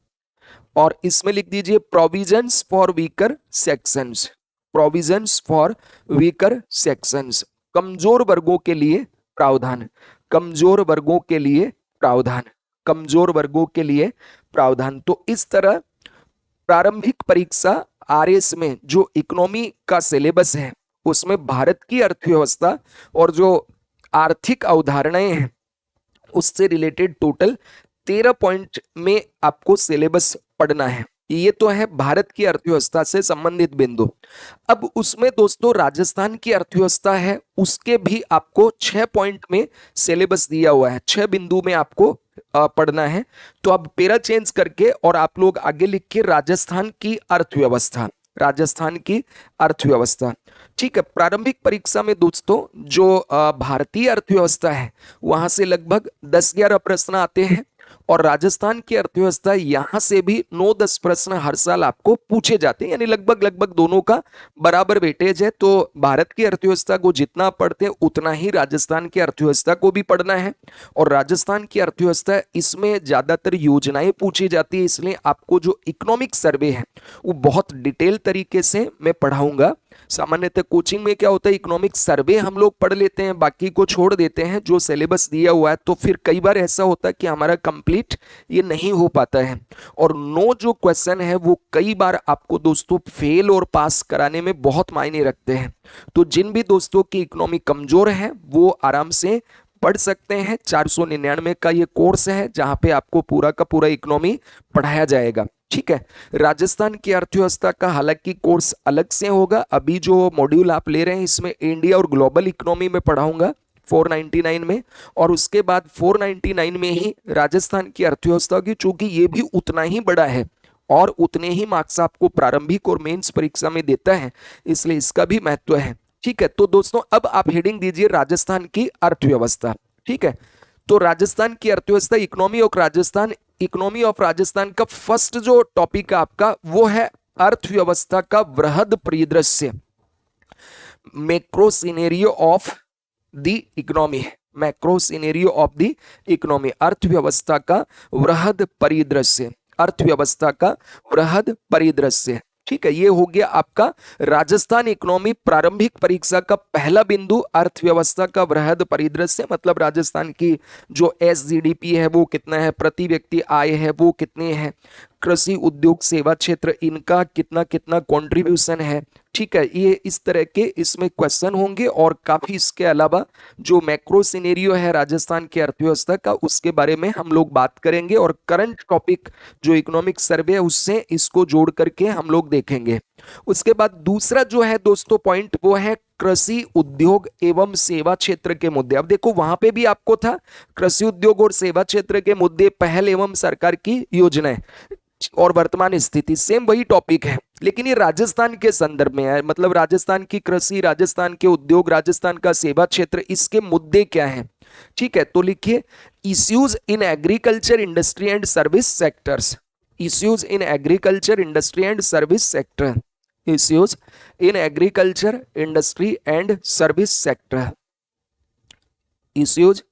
और इसमें लिख दीजिए provisions for weaker sections, provisions for weaker sections, कमजोर वर्गों के लिए प्रावधान, कमजोर वर्गों के लिए प्रावधान, कमजोर वर्गों के लिए प्रावधान। तो इस तरह प्रारंभिक परीक्षा आरएस में जो इकोनॉमी का सिलेबस है उसमें भारत की अर्थव्यवस्था और जो आर्थिक अवधारणाएं हैं उससे रिलेटेड टोटल 13 पॉइंट में आपको सिलेबस पढ़ना है। ये तो है भारत की अर्थव्यवस्था से संबंधित बिंदु। अब उसमें दोस्तों राजस्थान की अर्थव्यवस्था है, उसके भी आपको 6 पॉइंट में सिलेबस दिया हुआ है, 6 बिंदु में आपको पढ़ना है। तो अब पेरा चेंज करके और आप लोग आगे लिख के राजस्थान की अर्थव्यवस्था, राजस्थान की अर्थव्यवस्था। ठीक है, प्रारंभिक परीक्षा में दोस्तों जो भारतीय अर्थव्यवस्था है वहां से लगभग 10-11 प्रश्न आते हैं, और राजस्थान की अर्थव्यवस्था यहां से भी 9-10 प्रश्न हर साल आपको पूछे जाते हैं, यानी लगभग लगभग दोनों का बराबर वेटेज है। तो भारत की अर्थव्यवस्था को जितना पढ़ते हैं उतना ही राजस्थान की अर्थव्यवस्था को भी पढ़ना है। और राजस्थान की अर्थव्यवस्था, इसमें ज्यादातर योजनाएं पूछी जाती है, इसलिए आपको जो इकोनॉमिक सर्वे है वो बहुत डिटेल तरीके से मैं पढ़ाऊंगा। सामान्यतः कोचिंग में क्या होता है, इकोनॉमिक सर्वे हम लोग पढ़ लेते हैं, बाकी को छोड़ देते हैं जो सिलेबस दिया हुआ है, तो फिर कई बार ऐसा होता है कि हमारा कंप्लीट ये नहीं हो पाता है। और 9 जो क्वेश्चन है वो कई बार आपको दोस्तों फेल और पास कराने में बहुत मायने रखते हैं। तो जिन भी दोस्तों की इकोनॉमी कमजोर है वो आराम से पढ़ सकते हैं। 499 का ये कोर्स है जहां पे आपको पूरा का पूरा इकोनॉमी पढ़ाया जाएगा। ठीक है, राजस्थान की अर्थव्यवस्था का हालांकि कोर्स अलग से होगा। अभी जो मॉड्यूल आप ले रहे हैं इसमें इंडिया और ग्लोबल इकोनॉमी में पढ़ाऊंगा 499 में, और उसके बाद 499 में ही राजस्थान की अर्थव्यवस्था की, चूंकि ये भी उतना ही बड़ा है और उतने ही मार्क्स आपको प्रारंभिक और मेंस परीक्षा में देता है, इसलिए इसका भी महत्व है। ठीक है, तो दोस्तों अब आप हेडिंग दीजिए राजस्थान की अर्थव्यवस्था। ठीक है, तो राजस्थान की अर्थव्यवस्था, इकोनॉमी ऑफ राजस्थान का फर्स्ट जो टॉपिक है आपका वो है अर्थव्यवस्था का वृहद परिदृश्य, macro scenario of the economy, macro scenario of the economy, अर्थव्यवस्था का वृहद परिदृश्य, अर्थव्यवस्था का वृहद परिदृश्य। ठीक है, ये हो गया आपका राजस्थान इकोनॉमी प्रारंभिक परीक्षा का पहला बिंदु, अर्थव्यवस्था का वृहद परिदृश्य, मतलब राजस्थान की जो एसजीडीपी है वो कितना है, प्रति व्यक्ति आय है वो कितने है, कृषि उद्योग सेवा क्षेत्र इनका कितना कितना कंट्रीब्यूशन है। ठीक है, ये इस तरह के इसमें क्वेश्चन होंगे, और काफी इसके अलावा जो मैक्रो सिनेरियो है राजस्थान की अर्थव्यवस्था का उसके बारे में हम लोग बात करेंगे, और करंट टॉपिक जो इकोनॉमिक सर्वे है उससे इसको जोड़ करके हम लोग देखेंगे। उसके बाद दूसरा जो है दोस्तों पॉइंट वो है कृषि उद्योग एवं सेवा क्षेत्र के मुद्दे। अब देखो वहां पे भी आपको था कृषि उद्योग और सेवा क्षेत्र के मुद्दे, पहल एवं सरकार की योजनाएं और वर्तमान स्थिति, सेम वही टॉपिक है, लेकिन ये राजस्थान के संदर्भ में है, मतलब राजस्थान की कृषि, राजस्थान के उद्योग, राजस्थान का सेवा क्षेत्र, इसके मुद्दे क्या हैं। ठीक है, तो लिखिए issues in agriculture industry and service sectors, issues in agriculture industry and service sector, issues in agriculture industry and service sector, issues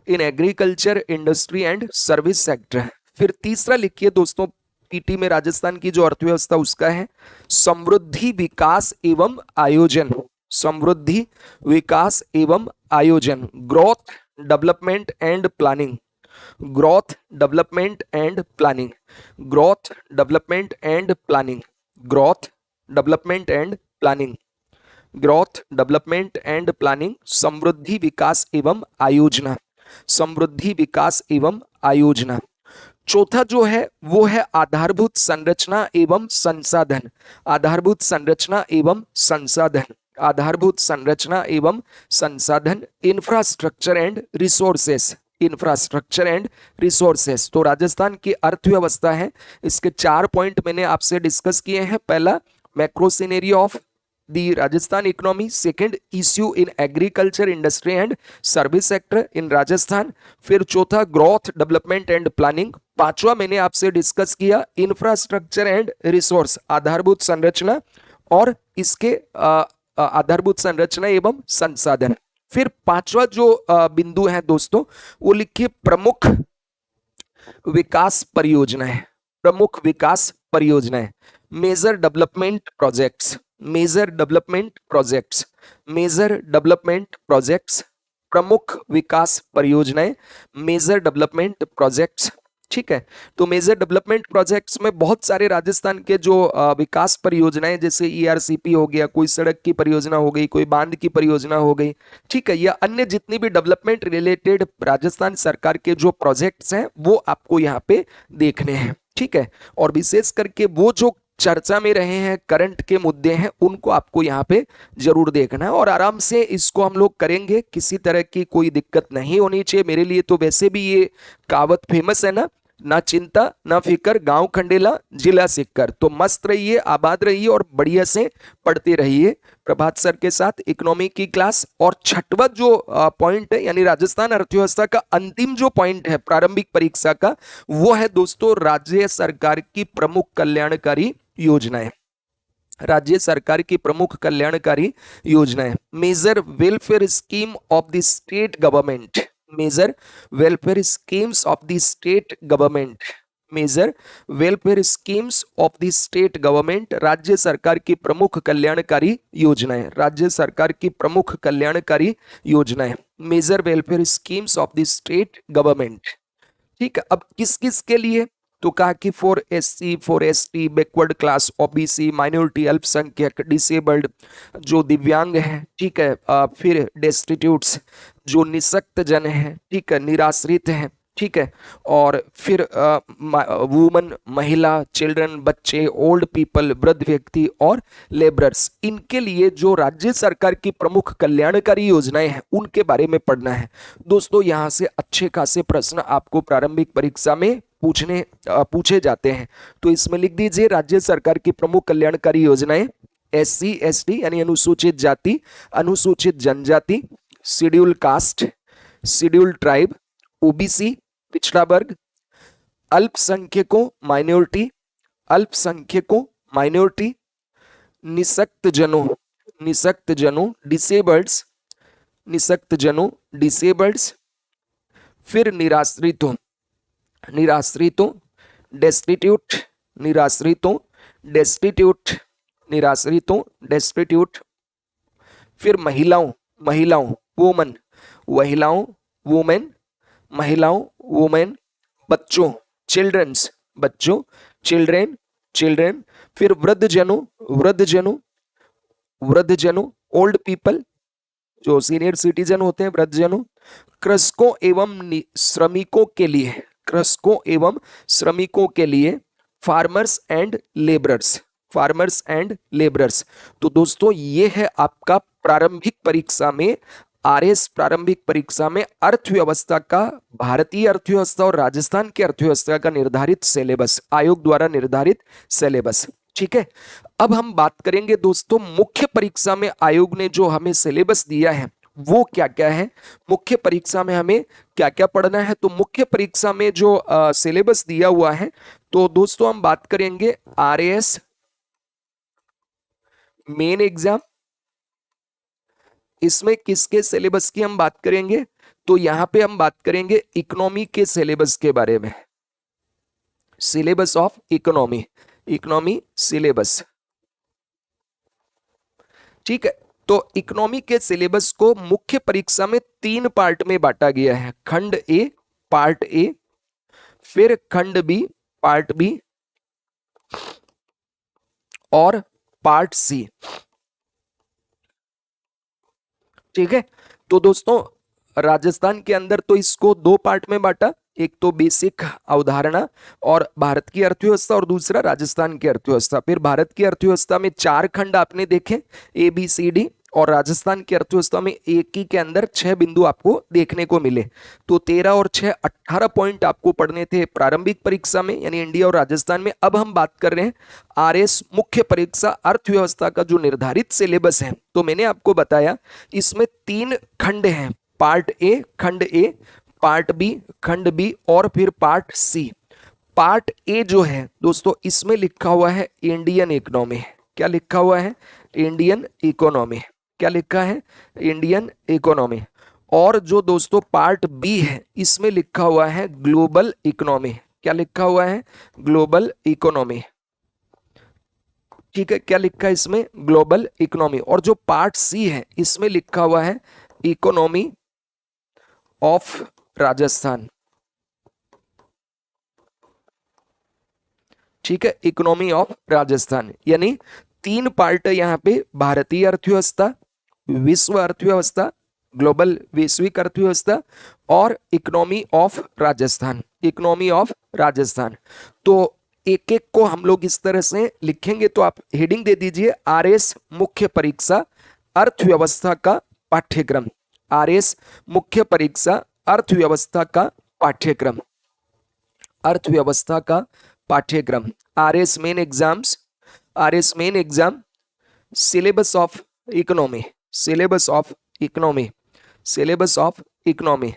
in agriculture industry and service sector. फिर तीसरा लिखिए दोस्तों पीटी में राजस्थान की जो अर्थव्यवस्था उसका है समृद्धि विकास एवं आयोजन, समृद्धि विकास एवं आयोजन, growth development and planning, growth development and planning, growth development and planning, growth development and planning, growth development and planning, समृद्धि विकास एवं आयोजना, समृद्धि विकास एवं आयोजना। चौथा जो है वो है आधारभूत संरचना एवं संसाधन, आधारभूत संरचना एवं संसाधन, आधारभूत संरचना एवं संसाधन, infrastructure and resources, infrastructure and resources. तो राजस्थान की अर्थव्यवस्था है, इसके 4 पॉइंट मैंने आपसे डिस्कस किए हैं। पहला macro scenario of the Rajasthan economy, second issue in agriculture industry and service sector in Rajasthan, फिर चौथा ग्रोथ डेवलपमेंट एंड प्लानिंग, पांचवा मैंने आपसे डिस्कस किया इंफ्रास्ट्रक्चर एंड रिसोर्स, आधारभूत संरचना और इसके आधारभूत संरचना एवं संसाधन। फिर पांचवा जो बिंदु है दोस्तों वो लिखिए प्रमुख विकास परियोजनाएं, प्रमुख विकास परियोजनाएं, major development projects, major development projects, major development projects, प्रमुख विकास परियोजनाएं, मेजर डेवलपमेंट प्रोजेक्ट्स। ठीक है, तो मेजर डेवलपमेंट प्रोजेक्ट्स में बहुत सारे राजस्थान के जो विकास परियोजनाएं, जैसे ईआरसीपी हो गया, कोई सड़क की परियोजना हो गई, कोई बांध की परियोजना हो गई, ठीक है, या अन्य जितनी भी डेवलपमेंट रिलेटेड राजस्थान सरकार के जो प्रोजेक्ट्स हैं वो आपको यहाँ पे देखने हैं। ठीक है। और विशेष करके वो जो चर्चा में रहे हैं, करंट के मुद्दे हैं, उनको आपको यहाँ पे जरूर देखना है और आराम से इसको हम लोग करेंगे, किसी तरह की कोई दिक्कत नहीं होनी चाहिए। मेरे लिए तो वैसे भी ये कहावत फेमस है ना चिंता ना फिकर, गांव खंडेला जिला सिक्कर। तो मस्त रहिए, आबाद रहिए और बढ़िया से पढ़ते रहिए प्रभात सर के साथ इकोनॉमी की क्लास। और छठवां जो पॉइंट है, यानी राजस्थान अर्थव्यवस्था का अंतिम जो पॉइंट है प्रारंभिक परीक्षा का, वो है दोस्तों राज्य सरकार की प्रमुख कल्याणकारी योजनाएं। राज्य सरकार की प्रमुख कल्याणकारी योजनाएं, major welfare scheme of the state government, major welfare schemes of the state government, major welfare schemes of the state government. राज्य सरकार की प्रमुख कल्याणकारी योजनाएं, राज्य सरकार की प्रमुख कल्याणकारी योजनाएं, major welfare schemes of the state government. ठीक है। अब किस किस के लिए, तो कहा कि for SC, for ST, backward class, OBC, minority, अल्पसंख्यक, डिसेबल्ड, जो दिव्यांग है, ठीक है, फिर डेस्टिट्यूट्स, जो निशक्त जन है, ठीक है, निराश्रित है, ठीक है, और फिर वुमन, महिला, चिल्ड्रन, बच्चे, ओल्ड पीपल, वृद्ध व्यक्ति और लेबरर्स, इनके लिए जो राज्य सरकार की प्रमुख कल्याणकारी योजनाएं हैं उनके बारे में पढ़ना है। दोस्तों यहां से अच्छे खासे प्रश्न आपको प्रारंभिक परीक्षा में पूछे जाते हैं। तो इसमें लिख दीजिए राज्य सरकार की प्रमुख कल्याणकारी योजनाएं, एससी एसटी यानी अनुसूचित जाति, अनुसूचित जनजाति, schedule caste, schedule tribe, OBC पिछड़ा वर्ग, अल्पसंख्यकों माइनॉरिटी, अल्पसंख्यकों माइनॉरिटी, निशक्त जनों डिसेबल्ड्स, निशक्त जनों डिसेबल्ड्स, फिर निराश्रितों, निराश्रितों डेस्टिट्यूट, निराश्रितों डेस्टिट्यूट, निराश्रितों डेस्टिट्यूट, फिर महिलाओं, महिलाओं वुमन, महिलाओं वुमेन, महिलाओं वुमेन, बच्चों चिल्ड्रंस, बच्चों चिल्ड्रेन, चिल्ड्रेन, फिर वृद्धजनों, वृद्धजनों, वृद्धजनों ओल्ड पीपल, जो सीनियर सिटीजन होते हैं, वृद्धजनों, कृषकों एवं श्रमिकों के लिए, कृषकों एवं श्रमिकों के लिए, farmers and labourers, farmers and labourers. तो दोस्तों ये है आपका प्रारंभिक परीक्षा में, आरएस प्रारंभिक परीक्षा में अर्थव्यवस्था का, भारतीय अर्थव्यवस्था और राजस्थान की अर्थव्यवस्था का निर्धारित सिलेबस, आयोग द्वारा निर्धारित सिलेबस। ठीक है। अब हम बात करेंगे दोस्तों मुख्य परीक्षा में आयोग ने जो हमें सिलेबस दिया है वो क्या क्या है, मुख्य परीक्षा में हमें क्या क्या पढ़ना है। तो मुख्य परीक्षा में जो सिलेबस दिया हुआ है, तो दोस्तों हम बात करेंगे आरएएस मेन एग्जाम, इसमें किसके सिलेबस की हम बात करेंगे, तो यहां पे हम बात करेंगे इकोनॉमी के सिलेबस के बारे में, syllabus of economy, economy syllabus. ठीक है। तो इकोनॉमी के सिलेबस को मुख्य परीक्षा में 3 पार्ट में बांटा गया है, खंड ए पार्ट ए, फिर खंड बी पार्ट बी और पार्ट सी। ठीक है। तो दोस्तों राजस्थान के अंदर तो इसको 2 पार्ट में बांटा, एक तो बेसिक अवधारणा और भारत की अर्थव्यवस्था और दूसरा राजस्थान की अर्थव्यवस्था। फिर भारत की अर्थव्यवस्था में 4 खंड आपने देखे, ए बी सी डी, और राजस्थान की अर्थव्यवस्था में एक ही के अंदर 6 बिंदु आपको देखने को मिले। तो 13 और 6 18 पॉइंट आपको पढ़ने थे प्रारंभिक परीक्षा में, यानी इंडिया और राजस्थान में। अब हम बात कर रहे हैं आरएस मुख्य परीक्षा अर्थव्यवस्था का जो निर्धारित सिलेबस है। तो मैंने आपको बताया इसमें 3 खंड हैं, पार्ट ए खंड ए, पार्ट बी खंड बी और फिर पार्ट सी। पार्ट ए जो है दोस्तों इसमें लिखा हुआ है इंडियन इकोनॉमी। क्या लिखा हुआ है? Indian economy. क्या लिखा है? Indian economy. और जो दोस्तों पार्ट बी है इसमें लिखा हुआ है ग्लोबल इकोनॉमी। क्या लिखा हुआ है? Global economy. ठीक है। क्या लिखा है इसमें? Global economy. और जो पार्ट सी है इसमें लिखा हुआ है इकोनॉमी ऑफ राजस्थान। ठीक है, इकोनॉमी ऑफ राजस्थान। यानी 3 पार्ट है यहाँ पे, भारतीय अर्थव्यवस्था, विश्व अर्थव्यवस्था, ग्लोबल वैश्विक अर्थव्यवस्था और economy of Rajasthan, economy of Rajasthan. तो एक एक को हम लोग इस तरह से लिखेंगे। तो आप हेडिंग दे दीजिए आरएस मुख्य परीक्षा अर्थव्यवस्था का पाठ्यक्रम। आरएस मुख्य परीक्षा अर्थव्यवस्था का पाठ्यक्रम, अर्थव्यवस्था का पाठ्यक्रम। RS main exams, RS main exam, syllabus of economy, syllabus of economy, syllabus of economy.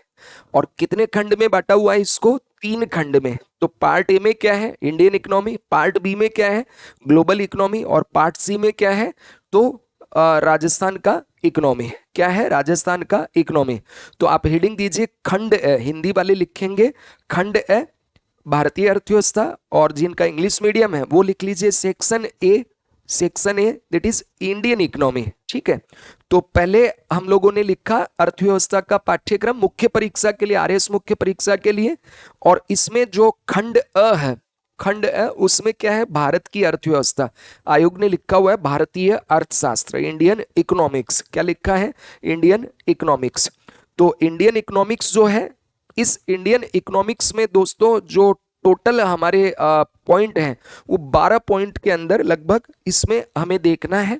और कितने खंड में बांटा हुआ है इसको? 3 खंड में। तो पार्ट ए में क्या है? Indian economy. पार्ट बी में क्या है? Global economy. और पार्ट सी में क्या है? तो राजस्थान का इकोनॉमी। क्या है? राजस्थान का इकोनॉमी। तो आप हेडिंग दीजिए खंड ए, हिंदी वाले लिखेंगे खंड ए भारतीय अर्थव्यवस्था, और जिनका इंग्लिश मीडियम है वो लिख लीजिए section A, section A that is Indian economy. ठीक है, तो पहले हम लोगों ने लिखा अर्थव्यवस्था का पाठ्यक्रम मुख्य परीक्षा के लिए, आरएस मुख्य परीक्षा के लिए। और इसमें जो खंड अ है, खंड अ, उसमें क्या है? भारत की अर्थव्यवस्था। आयोग ने लिखा हुआ है भारतीय अर्थशास्त्र, इंडियन इकोनॉमिक्स। क्या लिखा है? Indian economics. तो इंडियन इकोनॉमिक्स जो है, इस इंडियन इकोनॉमिक्स में दोस्तों जो टोटल हमारे पॉइंट हैं वो 12 पॉइंट के अंदर लगभग इसमें हमें देखना है।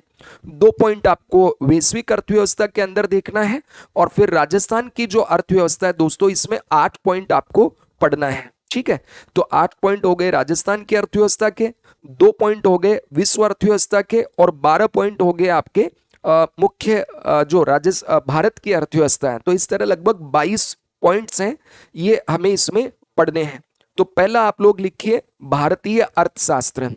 2 पॉइंट आपको वैश्विक अर्थव्यवस्था के अंदर देखना है, और फिर राजस्थान की जो अर्थव्यवस्था है दोस्तों इसमें 8 पॉइंट आपको पढ़ना है। ठीक है, तो 8 पॉइंट हो गए राजस्थान की अर्थव्यवस्था के, 2 पॉइंट हो गए विश्व अर्थव्यवस्था के, और 12 पॉइंट हो गए आपके मुख्य जो भारत की अर्थव्यवस्था है। तो इस तरह लगभग 22 पॉइंट्स हैं, ये हमें इसमें पढ़ने हैं। तो पहला आप लोग लिखिए भारतीय अर्थशास्त्र,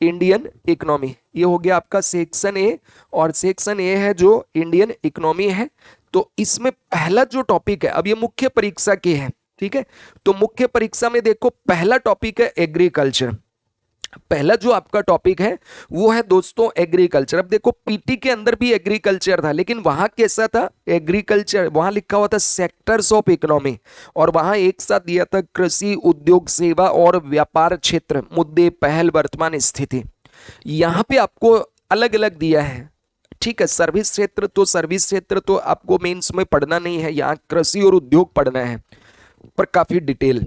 इंडियन इकोनॉमी। ये हो गया आपका सेक्शन ए, और सेक्शन ए है जो इंडियन इकोनॉमी है। तो इसमें पहला जो टॉपिक है, अब ये मुख्य परीक्षा के है, ठीक है, तो मुख्य परीक्षा में देखो पहला टॉपिक है एग्रीकल्चर। पहला जो आपका टॉपिक है वो है दोस्तों एग्रीकल्चर। अब देखो पीटी के अंदर भी एग्रीकल्चर था, लेकिन वहां कैसा था? एग्रीकल्चर वहां लिखा हुआ था सेक्टर्स ऑफ इकोनॉमी, और वहां एक साथ दिया था कृषि, उद्योग, सेवा और व्यापार क्षेत्र, मुद्दे, पहल, वर्तमान स्थिति। यहां पे आपको अलग अलग दिया है। ठीक है, सर्विस क्षेत्र, तो सर्विस क्षेत्र तो आपको मेंस में पढ़ना नहीं है, यहाँ कृषि और उद्योग पढ़ना है, पर काफी डिटेल,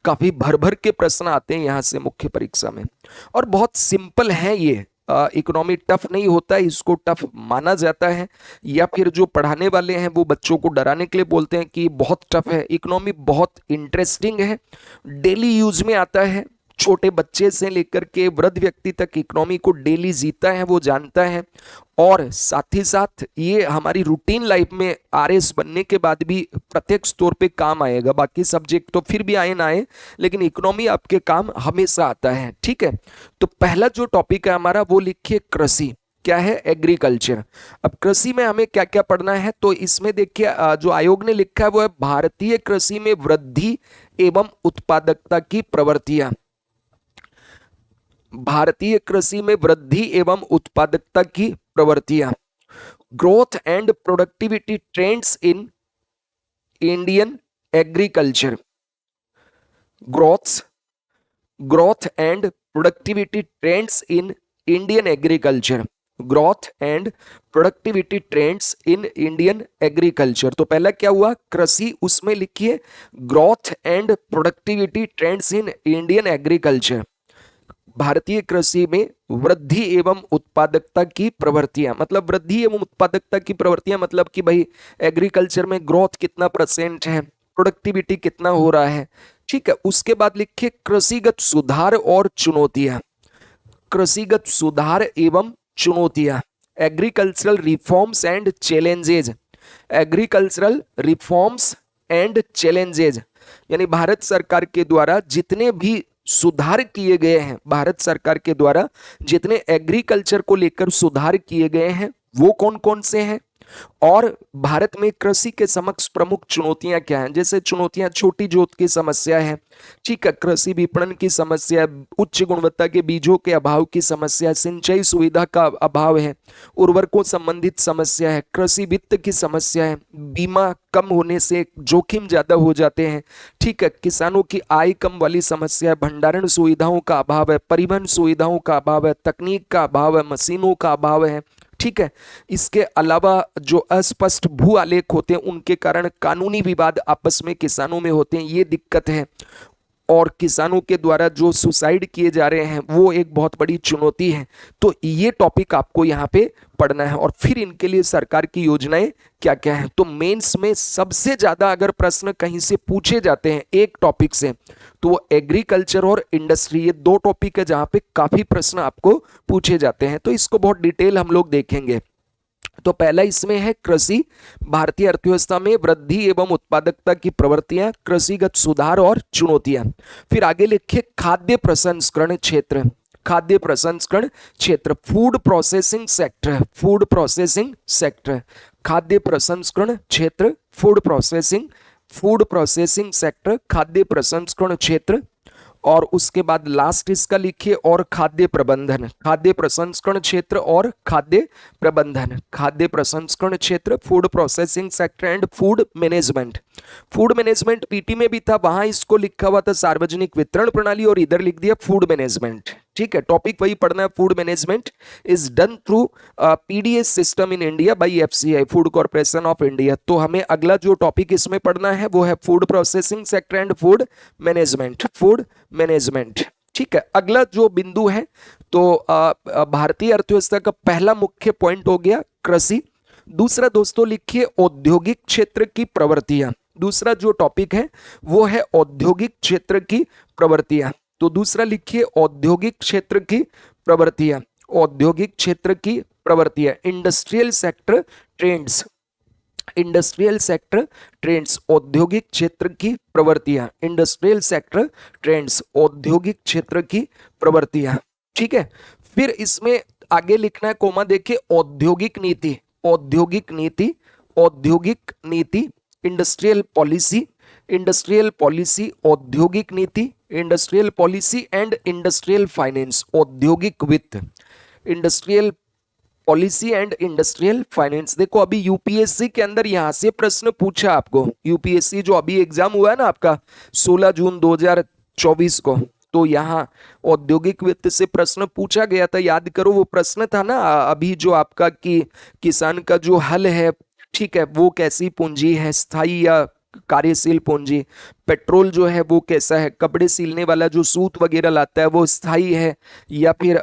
काफी भर भर के प्रश्न आते हैं यहां से मुख्य परीक्षा में। और बहुत सिंपल है ये, इकोनॉमी टफ नहीं होता है, इसको टफ माना जाता है, या फिर जो पढ़ाने वाले हैं वो बच्चों को डराने के लिए बोलते हैं कि बहुत टफ है। इकोनॉमी बहुत इंटरेस्टिंग है, डेली यूज में आता है, छोटे बच्चे से लेकर के वृद्ध व्यक्ति तक इकोनॉमी को डेली जीता है, वो जानता है। और साथ ही साथ ये हमारी रूटीन लाइफ में आरएस बनने के बाद भी प्रत्यक्ष तौर पे काम आएगा। बाकी सब्जेक्ट तो फिर भी आए ना आए, लेकिन इकोनॉमी आपके काम हमेशा आता है। ठीक है, तो पहला जो टॉपिक है हमारा वो लिखिए कृषि। क्या है? एग्रीकल्चर। अब कृषि में हमें क्या क्या पढ़ना है? तो इसमें देखिए जो आयोग ने लिखा है वो है भारतीय कृषि में वृद्धि एवं उत्पादकता की प्रवृत्तियां। भारतीय कृषि में वृद्धि एवं उत्पादकता की प्रवृत्तियां, growth and productivity trends in Indian agriculture, growth and productivity trends in Indian agriculture, growth and productivity trends in Indian agriculture. तो पहला क्या हुआ? कृषि, उसमें लिखिए growth and productivity trends in Indian agriculture. भारतीय कृषि में वृद्धि एवं उत्पादकता की प्रवृत्तियां, मतलब वृद्धि एवं उत्पादकता की प्रवृत्तियां मतलब कि भाई एग्रीकल्चर में ग्रोथ कितना % है, प्रोडक्टिविटी कितना हो रहा है। ठीक है, उसके बाद लिखिए कृषिगत सुधार और चुनौतियां, कृषिगत सुधार एवं चुनौतियां, agricultural reforms and challenges, agricultural reforms and challenges, यानी भारत सरकार के द्वारा जितने भी सुधार किए गए हैं, भारत सरकार के द्वारा जितने एग्रीकल्चर को लेकर सुधार किए गए हैं वो कौन कौन से हैं, और भारत में कृषि के समक्ष प्रमुख चुनौतियां क्या हैं। जैसे चुनौतियां छोटी जोत की समस्या है, ठीक है, कृषि विपणन की समस्या, उच्च गुणवत्ता के बीजों के अभाव की समस्या, सिंचाई सुविधा का अभाव है, उर्वरकों संबंधित समस्या है, कृषि वित्त की समस्या है, बीमा कम होने से जोखिम ज्यादा हो जाते हैं, ठीक है, किसानों की आय कम वाली समस्या है, भंडारण सुविधाओं का अभाव है, परिवहन सुविधाओं का अभाव है, तकनीक का अभाव है, मशीनों का अभाव है। ठीक है, इसके अलावा जो अस्पष्ट भू आलेख होते हैं उनके कारण कानूनी विवाद आपस में किसानों में होते हैं, ये दिक्कत है। और किसानों के द्वारा जो सुसाइड किए जा रहे हैं वो एक बहुत बड़ी चुनौती है। तो ये टॉपिक आपको यहाँ पे पढ़ना है और फिर इनके लिए सरकार की योजनाएं क्या क्या है। तो मेंस में सबसे ज्यादा अगर प्रश्न कहीं से पूछे जाते हैं एक टॉपिक से तो वो एग्रीकल्चर और इंडस्ट्री, ये दो टॉपिक है जहां पे काफी प्रश्न आपको पूछे जाते हैं। तो इसको बहुत डिटेल हम लोग देखेंगे। तो पहला इसमें है कृषि, भारतीय अर्थव्यवस्था में वृद्धि एवं उत्पादकता की प्रवृत्तियां, कृषिगत सुधार और चुनौतियां। फिर आगे लिखिए खाद्य प्रसंस्करण क्षेत्र, खाद्य प्रसंस्करण क्षेत्र, food processing sector, food processing sector, खाद्य प्रसंस्करण क्षेत्र, फूड प्रोसेसिंग सेक्टर, खाद्य प्रसंस्करण क्षेत्र। और उसके बाद लास्ट इसका लिखिए और खाद्य प्रबंधन, खाद्य प्रसंस्करण क्षेत्र और खाद्य प्रबंधन, खाद्य प्रसंस्करण क्षेत्र, food processing sector and food management. Food management PT में भी था, वहां इसको लिखा हुआ था सार्वजनिक वितरण प्रणाली और इधर लिख दिया फूड मैनेजमेंट। ठीक है, टॉपिक वही पढ़ना है। Food management is done through PDS system in India by FCI, food corporation of India. तो हमें अगला जो टॉपिक इसमें पढ़ना है वो है food processing sector and food management, food management. ठीक है, अगला जो बिंदु है तो भारतीय अर्थव्यवस्था का पहला मुख्य पॉइंट हो गया कृषि। दूसरा दोस्तों लिखिए औद्योगिक क्षेत्र की प्रवृत्तियां, दूसरा जो टॉपिक है वो है औद्योगिक क्षेत्र की प्रवृत्तियां। तो दूसरा लिखिए औद्योगिक क्षेत्र की प्रवृत्तियां, औद्योगिक क्षेत्र की प्रवृत्तियां, industrial sector trends, industrial sector trends, औद्योगिक क्षेत्र की प्रवृत्तियां, इंडस्ट्रियल सेक्टर ट्रेंड्स, औद्योगिक क्षेत्र की प्रवृत्तियां। ठीक है, फिर इसमें आगे लिखना है कोमा देखिए औद्योगिक नीति, औद्योगिक नीति, औद्योगिक नीति, इंडस्ट्रियल पॉलिसी, इंडस्ट्रियल पॉलिसी, औद्योगिक नीति, industrial policy and industrial finance, औद्योगिक वित्त, industrial policy and industrial finance. देखो अभी यूपीएससी के अंदर यहां से प्रश्न पूछा आपको, यूपीएससी जो अभी एग्जाम हुआ है ना आपका 16 जून 2024 को, तो यहाँ औद्योगिक वित्त से प्रश्न पूछा गया था। याद करो वो प्रश्न था ना अभी जो आपका कि किसान का जो हल है, ठीक है, वो कैसी पूंजी है, स्थायी या कार्यशील पूंजी, पेट्रोल जो है वो कैसा है, कपड़े सिलने वाला जो सूत वगैरह लाता है वो स्थायी है या फिर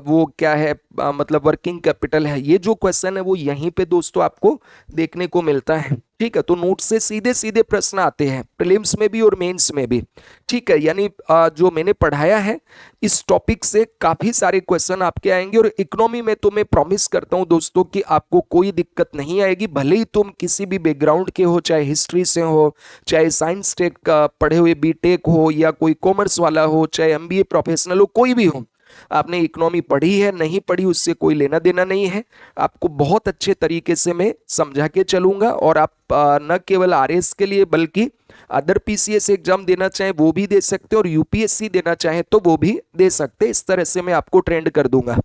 वो क्या है, मतलब वर्किंग कैपिटल है। ये जो क्वेश्चन है वो यहीं पे दोस्तों आपको देखने को मिलता है। ठीक है, तो नोट से सीधे सीधे प्रश्न आते हैं प्रीलिम्स में भी और मेंस में भी। ठीक है, यानी जो मैंने पढ़ाया है इस टॉपिक से काफी सारे क्वेश्चन आपके आएंगे और इकोनॉमी में तो मैं प्रॉमिस करता हूं दोस्तों कि आपको कोई दिक्कत नहीं आएगी, भले ही तुम किसी भी बैकग्राउंड के हो, चाहे हिस्ट्री से हो, चाहे साइंस टेक का पढ़े हुए बीटेक हो या कोई कॉमर्स वाला हो, चाहे एमबीए प्रोफेशनल हो, कोई भी हो, आपने इकोनॉमी पढ़ी है नहीं पढ़ी उससे कोई लेना देना नहीं है। आपको बहुत अच्छे तरीके से मैं समझा के चलूंगा और आप न केवल आरएस के लिए बल्कि अदर पीसीएस एग्जाम देना चाहें वो भी दे सकते हैं और यूपीएससी देना चाहें तो वो भी दे सकते हैं। इस तरह से मैं आपको ट्रेंड कर दूंगा।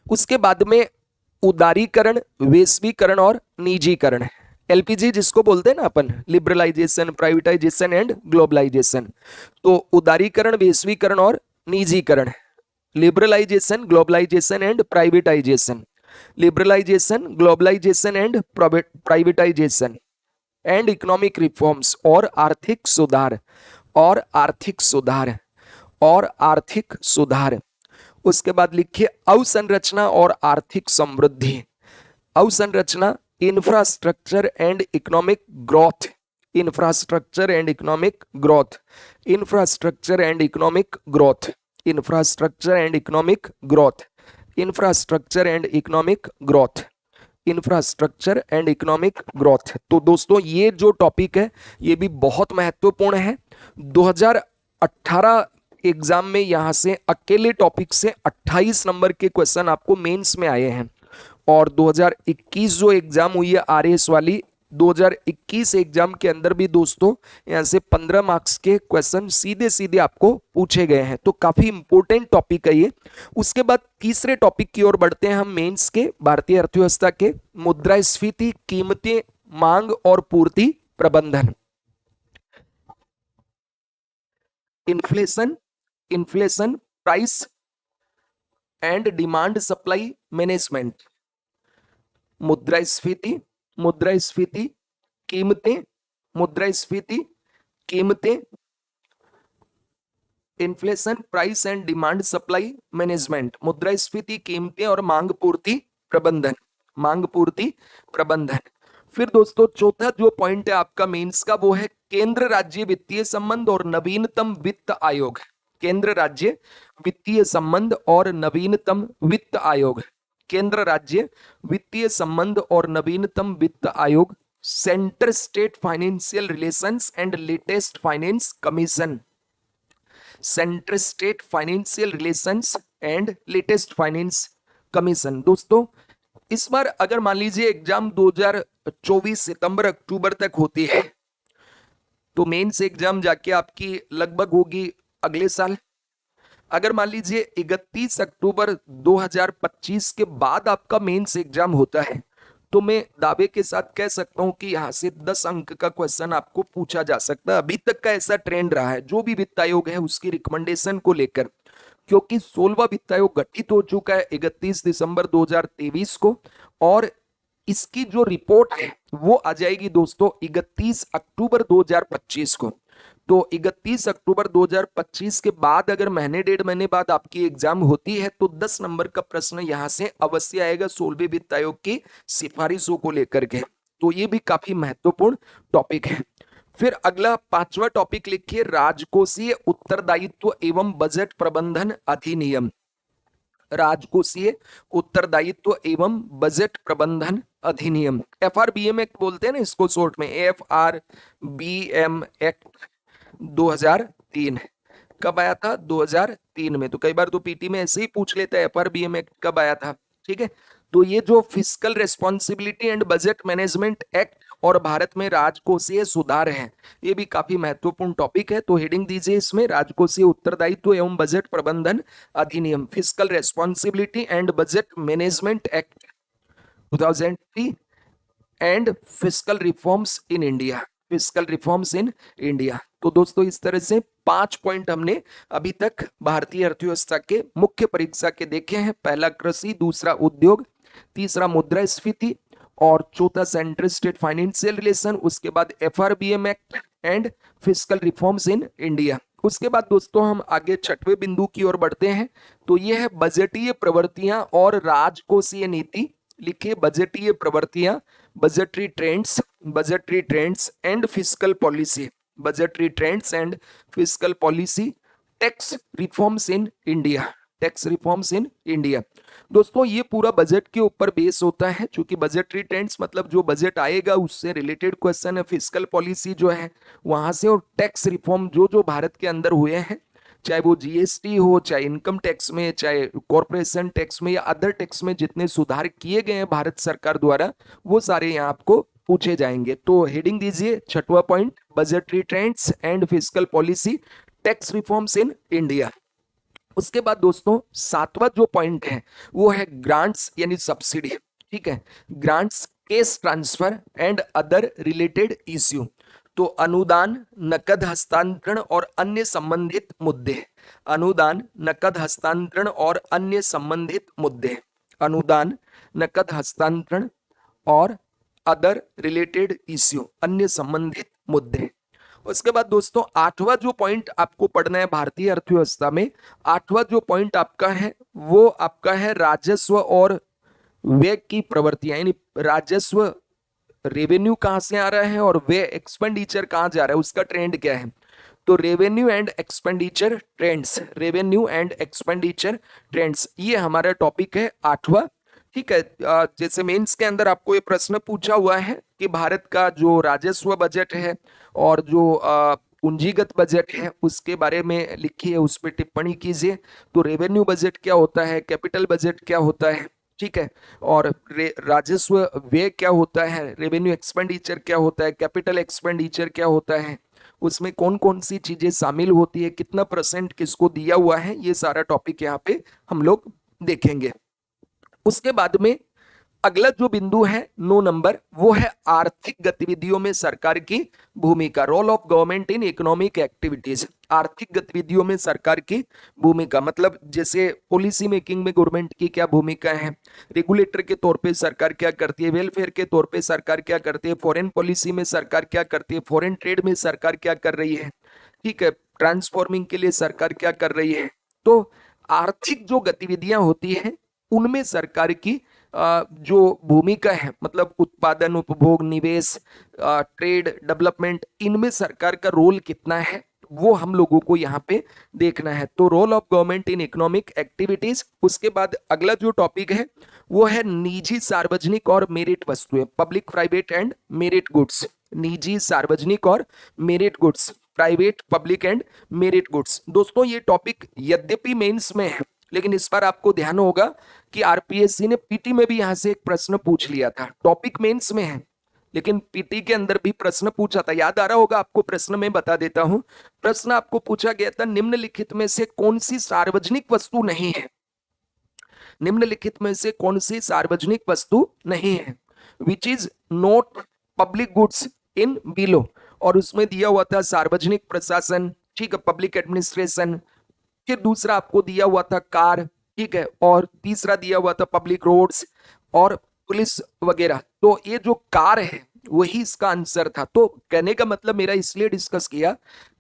उसके बाद में उदारीकरण, वैश्वीकरण और निजीकरण, एलपीजी जिसको बोलते हैं ना अपन, लिबरलाइजेशन, प्राइवेटाइजेशन एंड ग्लोबलाइजेशन। तो उदारीकरण, वैश्वीकरण और निजीकरण, liberalisation, globalisation and privatisation, liberalisation, globalisation and privatisation and economic reforms और आर्थिक सुधार, और आर्थिक सुधार, और आर्थिक सुधार। उसके बाद लिखिए अवसंरचना और आर्थिक समृद्धि, अवसंरचना, infrastructure and economic growth, infrastructure and economic growth, infrastructure and economic growth, infrastructure and economic growth, infrastructure and economic growth, infrastructure and economic growth. तो दोस्तों ये जो टॉपिक है ये भी बहुत महत्वपूर्ण है। 2018 एग्जाम में यहां से अकेले टॉपिक से 28 नंबर के क्वेश्चन आपको मेंस में आए हैं और 2021 जो एग्जाम हुई है आरएएस वाली, 2021 एग्जाम के अंदर भी दोस्तों यहां से 15 मार्क्स के क्वेश्चन सीधे सीधे आपको पूछे गए हैं। तो काफी इंपॉर्टेंट टॉपिक है ये। उसके बाद तीसरे टॉपिक की ओर बढ़ते हैं हम मेंस के, भारतीय अर्थव्यवस्था के, मुद्रास्फीति, कीमतें, मांग और पूर्ति प्रबंधन, inflation, inflation, price and demand supply management, मुद्रास्फीति, मुद्रास्फीति, कीमतें, मुद्रास्फीति, कीमतें, inflation, price and demand supply management, मुद्रास्फीति, कीमतें और मांग पूर्ति प्रबंधन, मांग पूर्ति प्रबंधन। फिर दोस्तों चौथा जो पॉइंट है आपका मेंस का वो है केंद्र राज्य वित्तीय संबंध और नवीनतम वित्त आयोग। केंद्र राज्य वित्तीय संबंध और नवीनतम वित्त आयोग, केंद्र राज्य वित्तीय संबंध और नवीनतम वित्त आयोग, centre state financial relations and latest finance commission, centre state financial relations and latest finance commission. दोस्तों इस बार अगर मान लीजिए एग्जाम 2024 सितंबर अक्टूबर तक होती है तो मेंस एग्जाम जाके आपकी लगभग होगी अगले साल। अगर मान लीजिए 31 अक्टूबर 2025 के बाद आपका मेंस एग्जाम होता है तो मैं दावे के साथ कह सकता हूं कि यहां से 10 अंक का क्वेश्चन आपको पूछा जा सकता है। अभी तक का ऐसा ट्रेंड रहा है जो भी वित्त आयोग है उसकी रिकमेंडेशन को लेकर, क्योंकि 16वां वित्त आयोग गठित हो चुका है 31 दिसंबर 2023 को और इसकी जो रिपोर्ट है वो आ जाएगी दोस्तों 31 अक्टूबर 2025 को। तो 31 अक्टूबर 2025 के बाद अगर महीने डेढ़ महीने बाद आपकी एग्जाम होती है तो 10 नंबर का प्रश्न यहां से अवश्य आएगा 16वें वित्त आयोग की सिफारिशों को लेकर के। तो ये भी काफी महत्वपूर्ण टॉपिक है। फिर अगला पांचवा टॉपिक लिखिए राजकोषीय उत्तरदायित्व एवं बजट प्रबंधन अधिनियम, राजकोषीय उत्तरदायित्व एवं बजट प्रबंधन अधिनियम, FRBM एक्ट बोलते हैं ना इसको शॉर्ट में, FRBM एक्ट 2003। कब आया था? 2003 में। तो कई बार तो पीटी में ऐसे ही पूछ लेता है FRBM एक्ट कब आया था। ठीक है, तो ये जो fiscal responsibility and budget management act और भारत में राजकोषीय सुधार है ये भी काफी महत्वपूर्ण टॉपिक है। तो हेडिंग दीजिए इसमें राजकोषीय उत्तरदायित्व एवं बजट प्रबंधन अधिनियम, fiscal responsibility and budget management act 2003 and fiscal reforms in India, fiscal reforms in India. तो दोस्तों इस तरह से 5 पॉइंट हमने अभी तक भारतीय अर्थव्यवस्था के मुख्य परीक्षा के देखे हैं। पहला कृषि, दूसरा उद्योग, तीसरा मुद्रास्फीति और चौथा सेंट्रल स्टेट फाइनेंशियल रिलेशन, उसके बाद FRBM act and fiscal reforms in India. उसके बाद दोस्तों हम आगे छठवें बिंदु की ओर बढ़ते हैं। तो यह है बजटीय प्रवृत्तियां और राजकोषीय नीति। लिखिए बजटीय प्रवृत्तियां, budgetary trends, budgetary trends and fiscal policy, budgetary trends and fiscal policy, tax reforms in India, tax reforms in India. दोस्तों ये पूरा बजट के ऊपर बेस होता है, क्योंकि बजटरी ट्रेंड्स मतलब जो बजट आएगा उससे रिलेटेड क्वेश्चन है, फिस्कल पॉलिसी जो है वहां से, और टैक्स रिफॉर्म जो जो भारत के अंदर हुए हैं, चाहे वो GST हो, चाहे इनकम टैक्स में, चाहे कॉर्पोरेशन टैक्स में या अदर टैक्स में जितने सुधार किए गए हैं भारत सरकार द्वारा वो सारे यहाँ आपको पूछे जाएंगे। तो हेडिंग दीजिए छठवां point budgetary trends and fiscal policy, tax reforms in India. उसके बाद दोस्तों सातवां जो पॉइंट है वो है ग्रांट्स यानी सब्सिडी। ठीक है, grants, case transfer and other related issue. तो अनुदान, नकद हस्तांतरण और अन्य संबंधित मुद्दे, अनुदान, नकद हस्तांतरण और अन्य संबंधित मुद्दे, अनुदान, नकद हस्तांतरण और अदर रिलेटेड इश्यू, अन्य संबंधित मुद्दे। उसके बाद दोस्तों आठवां जो पॉइंट आपको पढ़ना है भारतीय अर्थव्यवस्था में, आठवां जो पॉइंट आपका है वो आपका है राजस्व और व्यय की प्रवृत्तियां, यानी राजस्व रेवेन्यू कहां से आ रहा है और व्यय एक्सपेंडिचर कहां जा रहा है, उसका ट्रेंड क्या है। तो revenue and expenditure trends, revenue and expenditure trends, ये हमारा टॉपिक है आठवां। ठीक है, जैसे मेंस के अंदर आपको ये प्रश्न पूछा हुआ है कि भारत का जो राजस्व बजट है और जो पूंजीगत बजट है उसके बारे में लिखिए, उस पर टिप्पणी कीजिए। तो रेवेन्यू बजट क्या होता है, कैपिटल बजट क्या होता है, ठीक है, और राजस्व व्यय क्या होता है, रेवेन्यू एक्सपेंडिचर क्या होता है, कैपिटल एक्सपेंडिचर क्या होता है, उसमें कौन कौन सी चीजें शामिल होती है, कितना % किसको दिया हुआ है, ये सारा टॉपिक यहाँ पे हम लोग देखेंगे। उसके बाद में अगला जो बिंदु है 9 नंबर, वो है आर्थिक गतिविधियों में सरकार की भूमिका, role of government in economic activities. आर्थिक गतिविधियों में सरकार की भूमिका मतलब जैसे पॉलिसी मेकिंग में गवर्नमेंट की क्या भूमिका है, रेगुलेटर के तौर पे सरकार क्या करती है, वेलफेयर के तौर पे सरकार क्या करती है, फॉरेन पॉलिसी में सरकार क्या करती है, फॉरेन ट्रेड में सरकार क्या कर रही है, ठीक है, ट्रांसफॉर्मिंग के लिए सरकार क्या कर रही है। तो आर्थिक जो गतिविधियां होती हैं उनमें सरकार की जो भूमिका है, मतलब उत्पादन, उपभोग, निवेश, ट्रेड, डेवलपमेंट, इनमें सरकार का रोल कितना है वो हम लोगों को यहाँ पे देखना है। तो role of government in economic activities. उसके बाद अगला जो टॉपिक है वो है निजी, सार्वजनिक और मेरिट वस्तुएं, public, private and merit goods. निजी, सार्वजनिक और merit goods, private, public and merit goods. दोस्तों ये टॉपिक यद्यपि मेंस में है, लेकिन इस बार आपको ध्यान होगा कि आरपीएससी ने पीटी में भी यहां से एक प्रश्न पूछ लिया था। टॉपिक मेंस में है लेकिन पीटी के अंदर भी प्रश्न पूछा था। याद आ रहा होगा आपको प्रश्न, में बता देता हूं। प्रश्न आपको पूछा गया था, निम्नलिखित में से कौन सी सार्वजनिक वस्तु नहीं है। निम्नलिखित में से कौन सी सार्वजनिक वस्तु नहीं है, which is not public goods in below. और उसमें दिया हुआ था सार्वजनिक प्रशासन, ठीक है, पब्लिक एडमिनिस्ट्रेशन। फिर दूसरा आपको दिया हुआ था कार, ठीक है, और तीसरा दिया हुआ था पब्लिक रोड्स और पुलिस वगैरह। तो ये जो कार है वही इसका आंसर था। तो कहने का मतलब मेरा इसलिए डिस्कस किया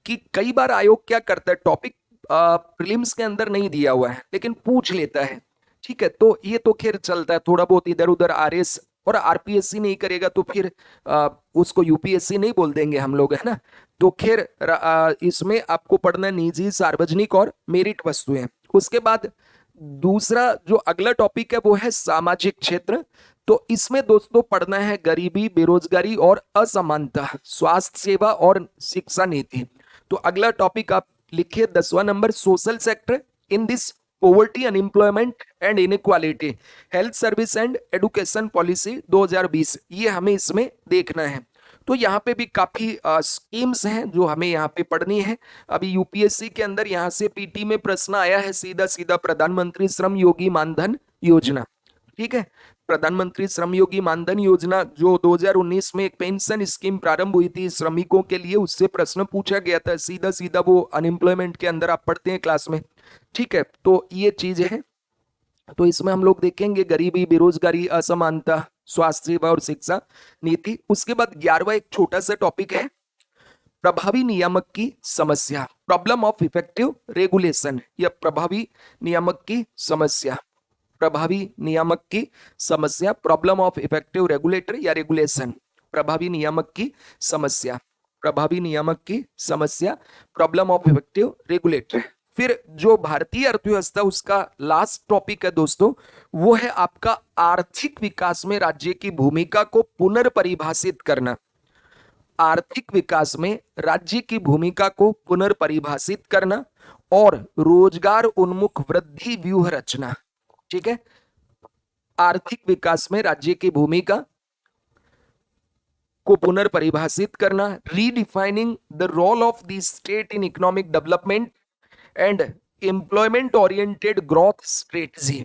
कि कई बार आयोग क्या करता है, टॉपिक प्रीलिम्स के अंदर नहीं दिया हुआ है लेकिन पूछ लेता है, ठीक है। तो ये तो खैर चलता है, थोड़ा बहुत इधर उधर आरएस और आरपीएससी नहीं करेगा तो फिर उसको यूपीएससी नहीं बोल देंगे हम लोग, है ना। तो खैर इसमें आपको पढ़ना है निजी, सार्वजनिक और मेरिट वस्तुएं। उसके बाद दूसरा जो अगला टॉपिक है वो है सामाजिक क्षेत्र। तो इसमें दोस्तों पढ़ना है गरीबी, बेरोजगारी और असमानता, स्वास्थ्य सेवा और शिक्षा नीति। तो अगला टॉपिक आप लिखिए 10वां number, social sector in this poverty, unemployment and inequality, health service and education policy 2020। ये हमें इसमें देखना है। तो यहाँ पे भी काफी स्कीम्स हैं जो हमें यहाँ पे पढ़नी है। अभी यूपीएससी के अंदर यहाँ से पीटी में प्रश्न आया है सीधा सीधा, प्रधानमंत्री श्रम योगी मानधन योजना, ठीक है। प्रधानमंत्री श्रम योगी मानधन योजना जो 2019 में एक पेंशन स्कीम प्रारंभ हुई थी श्रमिकों के लिए, उससे प्रश्न पूछा गया था सीधा सीधा, वो अनएम्प्लॉयमेंट के अंदर आप पढ़ते हैं क्लास में, ठीक है। तो ये चीज है। तो इसमें हम लोग देखेंगे गरीबी, बेरोजगारी, असमानता, स्वास्थ्य सेवा और शिक्षा नीति। उसके बाद 11वां एक छोटा सा टॉपिक है प्रभावी नियामक की समस्या, प्रॉब्लम ऑफ इफेक्टिव रेगुलेशन, या प्रभावी नियामक की समस्या, प्रभावी नियामक की समस्या, प्रॉब्लम ऑफ इफेक्टिव रेगुलेटर या रेगुलेशन, प्रभावी नियामक की समस्या, प्रभावी नियामक की समस्या, प्रॉब्लम ऑफ इफेक्टिव रेगुलेटर। फिर जो भारतीय अर्थव्यवस्था, उसका लास्ट टॉपिक है दोस्तों, वो है आपका आर्थिक विकास में राज्य की भूमिका को पुनर्परिभाषित करना। आर्थिक विकास में राज्य की भूमिका को पुनर्परिभाषित करना और रोजगार उन्मुख वृद्धि व्यूह रचना, ठीक है। आर्थिक विकास में राज्य की भूमिका को पुनर्परिभाषित करना, redefining the role of the state in economic development and employment oriented growth strategy.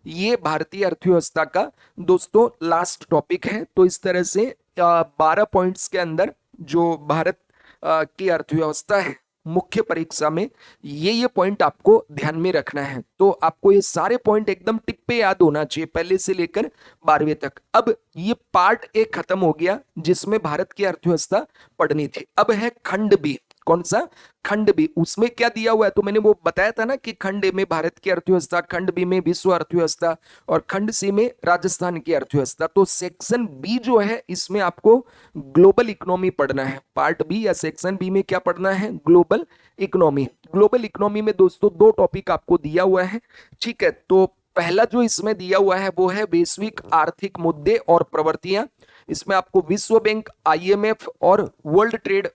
ये भारतीय अर्थव्यवस्था का दोस्तों लास्ट टॉपिक है। तो इस तरह से 12 पॉइंट्स के अंदर जो भारत की अर्थव्यवस्था है, मुख्य परीक्षा में ये पॉइंट आपको ध्यान में रखना है। तो आपको ये सारे पॉइंट एकदम टिप पे याद होना चाहिए, पहले से लेकर 12वीं तक। अब ये पार्ट ए खत्म हो गया जिसमें भारत की अर्थव्यवस्था पढ़नी थी। अब है खंड बी। कौन सा? खंड बी। उसमें क्या दिया हुआ है, तो मैंने वो बताया था ना कि खंड ए में भारत की अर्थव्यवस्था, खंड बी में विश्व अर्थव्यवस्था और खंड सी में राजस्थान की अर्थव्यवस्था। तो सेक्शन बी जो है इसमें आपको ग्लोबल इकोनॉमी पढ़ना है। पार्ट बी या सेक्शन बी में क्या पढ़ना है? Global economy. ग्लोबल इकोनॉमी में दोस्तों 2 टॉपिक आपको दिया हुआ है, ठीक है। तो पहला जो इसमें दिया हुआ है वो है वैश्विक आर्थिक मुद्दे और प्रवृत्तियां। इसमें आपको विश्व बैंक, आईएमएफ और वर्ल्ड ट्रेड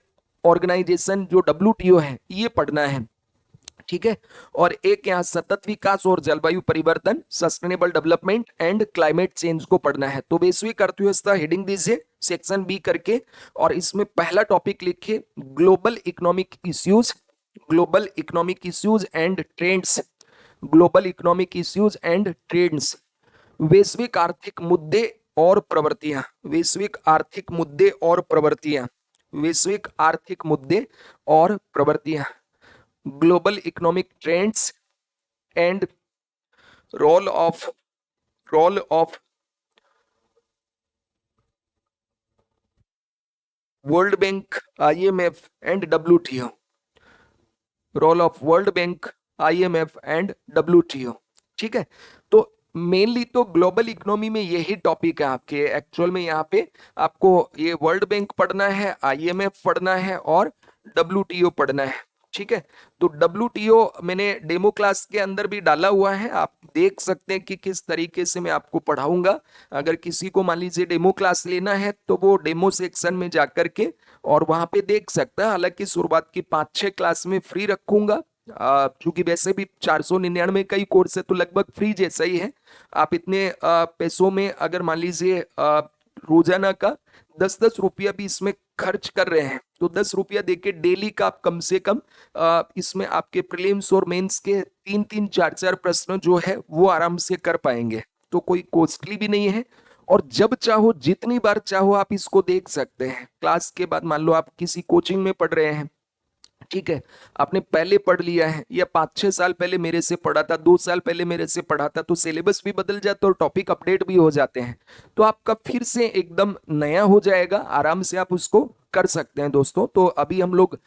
ऑर्गेनाइजेशन जो डब्ल्यूटीओ है ये पढ़ना है, ठीक है। और एक यहाँ सतत विकास और जलवायु परिवर्तन, sustainable development and climate change को पढ़ना है। तो वैश्विक अर्थव्यवस्था हेडिंग दीजिए सेक्शन बी करके, और इसमें पहला टॉपिक लिखिए global economic issues, global economic issues and trends, global economic issues and trends, वैश्विक आर्थिक मुद्दे और प्रवृत्तियां, वैश्विक आर्थिक मुद्दे और प्रवृत्तियां, वैश्विक आर्थिक मुद्दे और प्रवृत्तियां, global economic trends and role of World Bank, IMF and WTO. Role of World Bank, IMF and WTO. ठीक है, तो मेनली तो ग्लोबल इकोनॉमी में यही टॉपिक है आपके। एक्चुअल में यहाँ पे आपको ये वर्ल्ड बैंक पढ़ना है, आईएमएफ पढ़ना है और डब्ल्यूटीओ पढ़ना है। ठीक है, तो डब्ल्यूटीओ मैंने डेमो क्लास के अंदर भी डाला हुआ है, आप देख सकते हैं कि किस तरीके से मैं आपको पढ़ाऊंगा। अगर किसी को मान लीजिए डेमो क्लास लेना है तो वो डेमो सेक्शन में जाकर के और वहां पे देख सकता है। हालांकि शुरुआत की 5-6 क्लास में फ्री रखूंगा, क्योंकि वैसे भी 499 का ही कोर्स है तो लगभग फ्री जैसा ही है। आप इतने पैसों में अगर मान लीजिए रोजाना का 10-10 रुपया भी इसमें खर्च कर रहे हैं तो 10 रुपया देके डेली का आप कम से कम इसमें आपके प्रीलिम्स और मेंस के 3-3, 4-4 प्रश्न जो है वो आराम से कर पाएंगे। तो कोई कॉस्टली भी नहीं है और जब चाहो जितनी बार चाहो आप इसको देख सकते हैं। क्लास के बाद मान लो आप किसी कोचिंग में पढ़ रहे हैं, ठीक है, आपने पहले पढ़ लिया है या 5-6 साल पहले मेरे से पढ़ा था, 2 साल पहले मेरे से पढ़ा था, तो सिलेबस भी बदल जाता है और टॉपिक अपडेट भी हो जाते हैं, तो आपका फिर से एकदम नया हो जाएगा, आराम से आप उसको कर सकते हैं दोस्तों। तो अभी हम लोग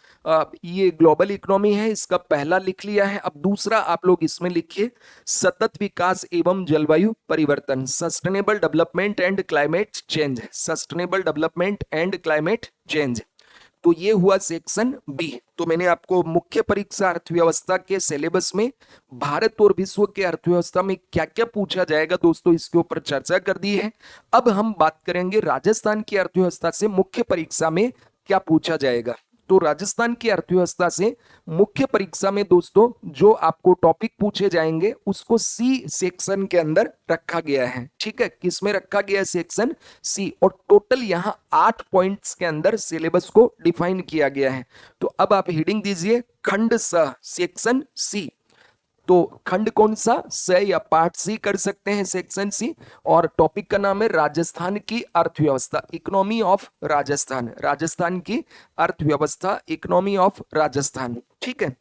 ये ग्लोबल इकोनॉमी है, इसका पहला लिख लिया है। अब दूसरा आप लोग इसमें लिखिए सतत विकास एवं जलवायु परिवर्तन, sustainable development and climate change, sustainable development and climate change. तो ये हुआ सेक्शन बी। तो मैंने आपको मुख्य परीक्षा अर्थव्यवस्था के सिलेबस में भारत और विश्व के अर्थव्यवस्था में क्या क्या पूछा जाएगा दोस्तों, इसके ऊपर चर्चा कर दी है। अब हम बात करेंगे राजस्थान की अर्थव्यवस्था से मुख्य परीक्षा में क्या पूछा जाएगा। तो राजस्थान की अर्थव्यवस्था से मुख्य परीक्षा में दोस्तों जो आपको टॉपिक पूछे जाएंगे उसको सी सेक्शन के अंदर रखा गया है। ठीक है, किसमें रखा गया है? Section C. और टोटल यहां 8 पॉइंट्स के अंदर सिलेबस को डिफाइन किया गया है। तो अब आप हेडिंग दीजिए खंड स, सेक्शन सी। तो खंड कौन सा? स या पार्ट सी कर सकते हैं, सेक्शन सी। और टॉपिक का नाम है राजस्थान की अर्थव्यवस्था, इकोनॉमी ऑफ राजस्थान, राजस्थान की अर्थव्यवस्था, इकोनॉमी ऑफ राजस्थान। ठीक है,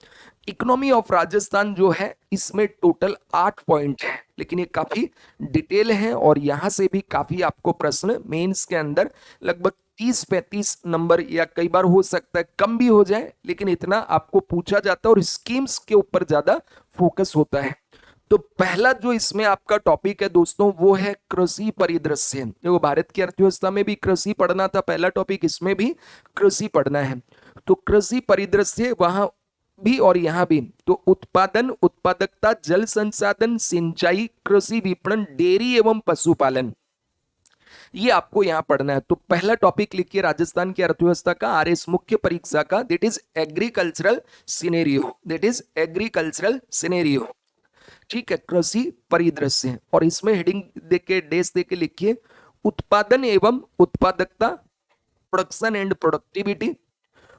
इकोनॉमी ऑफ राजस्थान जो है इसमें टोटल 8 पॉइंट है, लेकिन ये काफी डिटेल है और यहां से भी काफी आपको प्रश्न मेंस के अंदर लगभग 30-35 नंबर या कई बार हो सकता है कम भी हो जाए, लेकिन इतना आपको पूछा जाता है और स्कीम्स के ऊपर ज्यादा फोकस होता है। तो पहला जो इसमें आपका टॉपिक है दोस्तों वो है कृषि परिदृश्य। देखो भारत की अर्थव्यवस्था में भी कृषि पढ़ना था, पहला टॉपिक इसमें भी कृषि पढ़ना है। तो कृषि परिदृश्य वहां भी और यहां भी। तो उत्पादन, उत्पादकता, जल संसाधन, सिंचाई, कृषि विपणन, डेयरी एवं पशुपालन, ये आपको यहां पढ़ना है। तो पहला टॉपिक लिखिए राजस्थान की अर्थव्यवस्था का आरएस मुख्य परीक्षा का, that is agricultural scenario, that is agricultural scenario. ठीक है, कृषि परिदृश्य। और इसमें हेडिंग देके डेस देके लिखिए उत्पादन एवं उत्पादकता, प्रोडक्शन एंड प्रोडक्टिविटी,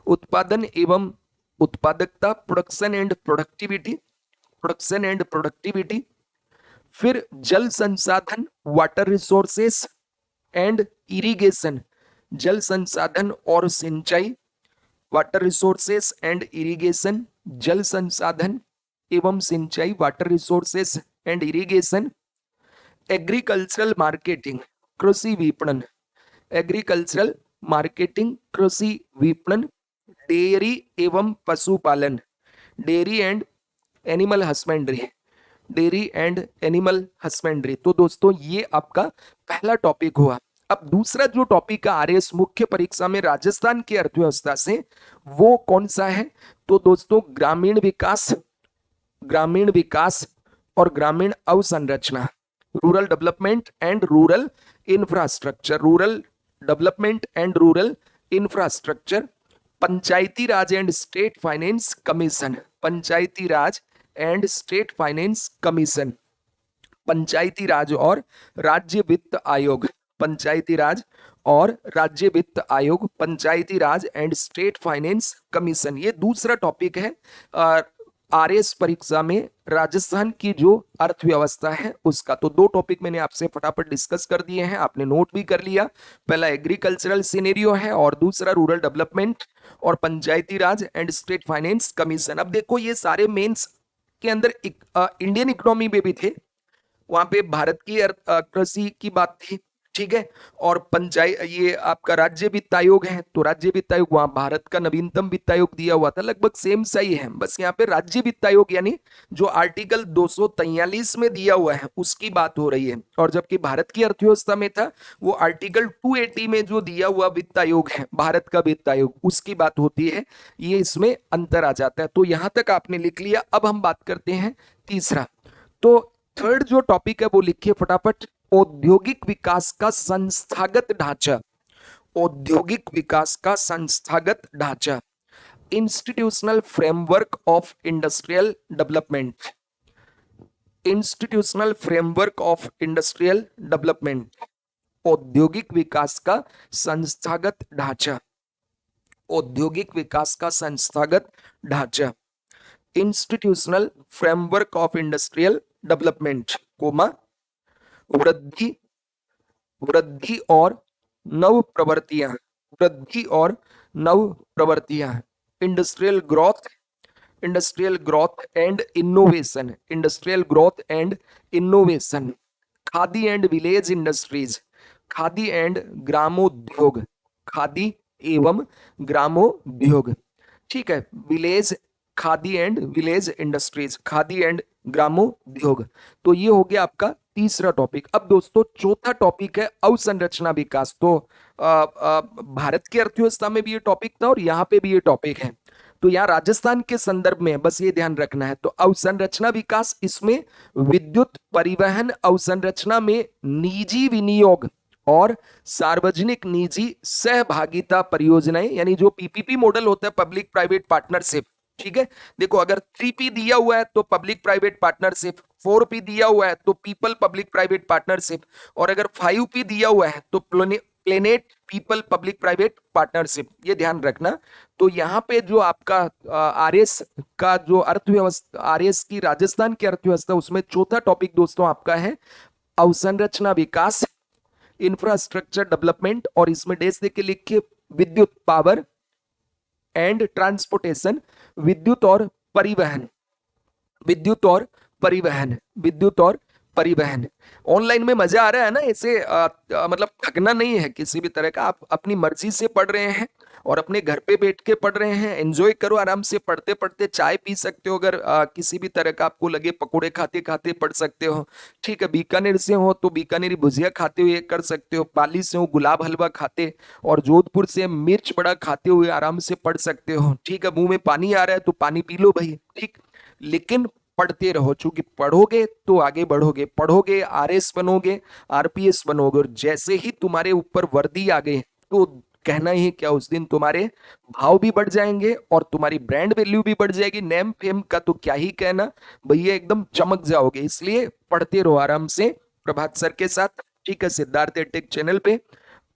उत्पादन एवं उत्पादकता, production and productivity, production and productivity. फिर जल संसाधन, वाटर रिसोर्सेस एंड इरिगेशन, जल संसाधन और सिंचाई, वाटर रिसोर्सेस एंड इरिगेशन, जल संसाधन एवं सिंचाई, water resources and irrigation. Agricultural marketing, कृषि विपणन, एग्रीकल्चरल मार्केटिंग, कृषि विपणन। डेयरी एवं पशुपालन, dairy and animal husbandry, dairy and animal husbandry. तो दोस्तों ये आपका पहला टॉपिक हुआ। अब दूसरा जो टॉपिक है आरएस मुख्य परीक्षा में राजस्थान की अर्थव्यवस्था से, वो कौन सा है? तो दोस्तों ग्रामीण विकास, ग्रामीण विकास और ग्रामीण अवसंरचना, rural development and rural infrastructure, rural development and rural infrastructure. Panchayati Raj and state finance commission, Panchayati Raj and state finance commission, Panchayati Raj और राज्य वित्त आयोग, पंचायती राज और राज्य वित्त आयोग, पंचायती Raj and state finance commission. ये दूसरा टॉपिक है आरएस परीक्षा में राजस्थान की जो अर्थव्यवस्था है उसका। तो दो टॉपिक मैंने आपसे फटाफट डिस्कस कर दिए हैं, आपने नोट भी कर लिया। पहला एग्रीकल्चरल सिनेरियो है और दूसरा रूरल डेवलपमेंट और पंचायती Raj and state finance commission. अब देखो ये सारे मेंस के अंदर इंडियन इकोनॉमी में भी थे, वहां पे भारत की कृषि की बात थी। ठीक है। और पंचायत, ये आपका राज्य वित्त आयोग है, तो राज्य वित्त आयोग वहां भारत का नवीनतम वित्त आयोग दिया हुआ था, लगभग सेम सही है, बस यहाँ पे राज्य वित्त आयोग यानी जो आर्टिकल 243 में दिया हुआ है उसकी बात हो रही है, और जबकि भारत की अर्थव्यवस्था में था वो आर्टिकल 280 में जो दिया हुआ वित्त आयोग है, भारत का वित्त आयोग, उसकी बात होती है। ये इसमें अंतर आ जाता है। तो यहां तक आपने लिख लिया। अब हम बात करते हैं तीसरा। तो थर्ड जो टॉपिक है वो लिखिए फटाफट, औद्योगिक विकास का संस्थागत ढांचा। औद्योगिक विकास का संस्थागत ढांचा, institutional framework of industrial development. Institutional framework of industrial development, औद्योगिक विकास का संस्थागत ढांचा। औद्योगिक विकास का संस्थागत ढांचा, institutional framework of industrial development, comma वृद्धि, वृद्धि और नव प्रवृत्तियां, वृद्धि और नव प्रवृत्तियां, industrial growth, industrial growth and innovation, industrial growth and innovation, khadi and village industries, khadi and ग्रामोद्योग, खादी एवं ग्रामोद्योग, ठीक है। Village, khadi and village industries, khadi and ग्रामोद्योग। तो ये हो गया आपका तीसरा टॉपिक। अब दोस्तों चौथा टॉपिक है अवसंरचना विकास। तो भारत की अर्थव्यवस्था में भी ये टॉपिक था और यहाँ पे भी ये टॉपिक है। तो यहाँ राजस्थान के संदर्भ में बस ये ध्यान रखना है। तो अवसंरचना विकास, इसमें विद्युत परिवहन अवसंरचना में निजी विनियोग और सार्वजनिक निजी सहभागिता परियोजनाएं, यानी जो पीपीपी मॉडल होता है, पब्लिक प्राइवेट पार्टनरशिप, ठीक है। देखो अगर 3P दिया हुआ है तो पब्लिक प्राइवेट पार्टनरशिप, 4P दिया हुआ है तो पीपल पब्लिक प्राइवेट पार्टनरशिप, और अगर 5P दिया हुआ है तो planet people public private partnership, ये ध्यान रखना। तो यहाँ पे जो आपका आरएस का जो अर्थव्यवस्था, आरएस की राजस्थान की अर्थव्यवस्था, उसमें चौथा टॉपिक दोस्तों आपका है अवसंरचना विकास, इंफ्रास्ट्रक्चर डेवलपमेंट, और इसमें डेश देके लिखिए विद्युत, पावर एंड ट्रांसपोर्टेशन, विद्युत और परिवहन, विद्युत और परिवहन, विद्युत और परिवहन। ऑनलाइन में मजा आ रहा है ना, ऐसे मतलब थकना नहीं है किसी भी तरह का, आप अपनी मर्जी से पढ़ रहे हैं और अपने घर पे बैठ के पढ़ रहे हैं, एंजॉय करो आराम से, पढ़ते पढ़ते चाय पी सकते हो, अगर किसी भी तरह का आपको लगे पकोड़े खाते खाते पढ़ सकते हो, ठीक है। बीकानेर से हो तो बीकानेरी भुजिया खाते हुए कर सकते हो, पाली से हो गुलाब हलवा खाते, और जोधपुर से मिर्च बड़ा खाते हुए आराम से पढ़ सकते हो, ठीक है। मुंह में पानी आ रहा है तो पानी पी लो भाई, ठीक। लेकिन पढ़ते रहो, चूंकि पढ़ोगे तो आगे बढ़ोगे, पढ़ोगे आरएस बनोगे, आरपीएस बनोगे, और जैसे ही तुम्हारे ऊपर वर्दी आ गई तो कहना ही क्या, उस दिन तुम्हारे भाव भी बढ़ जाएंगे और तुम्हारी ब्रांड वैल्यू भी बढ़ जाएगी, नेम फेम का तो क्या ही कहना भैया, एकदम चमक जाओगे। इसलिए पढ़ते रहो आराम से प्रभात सर के साथ, ठीक है, सिद्धार्थ टेक चैनल पे।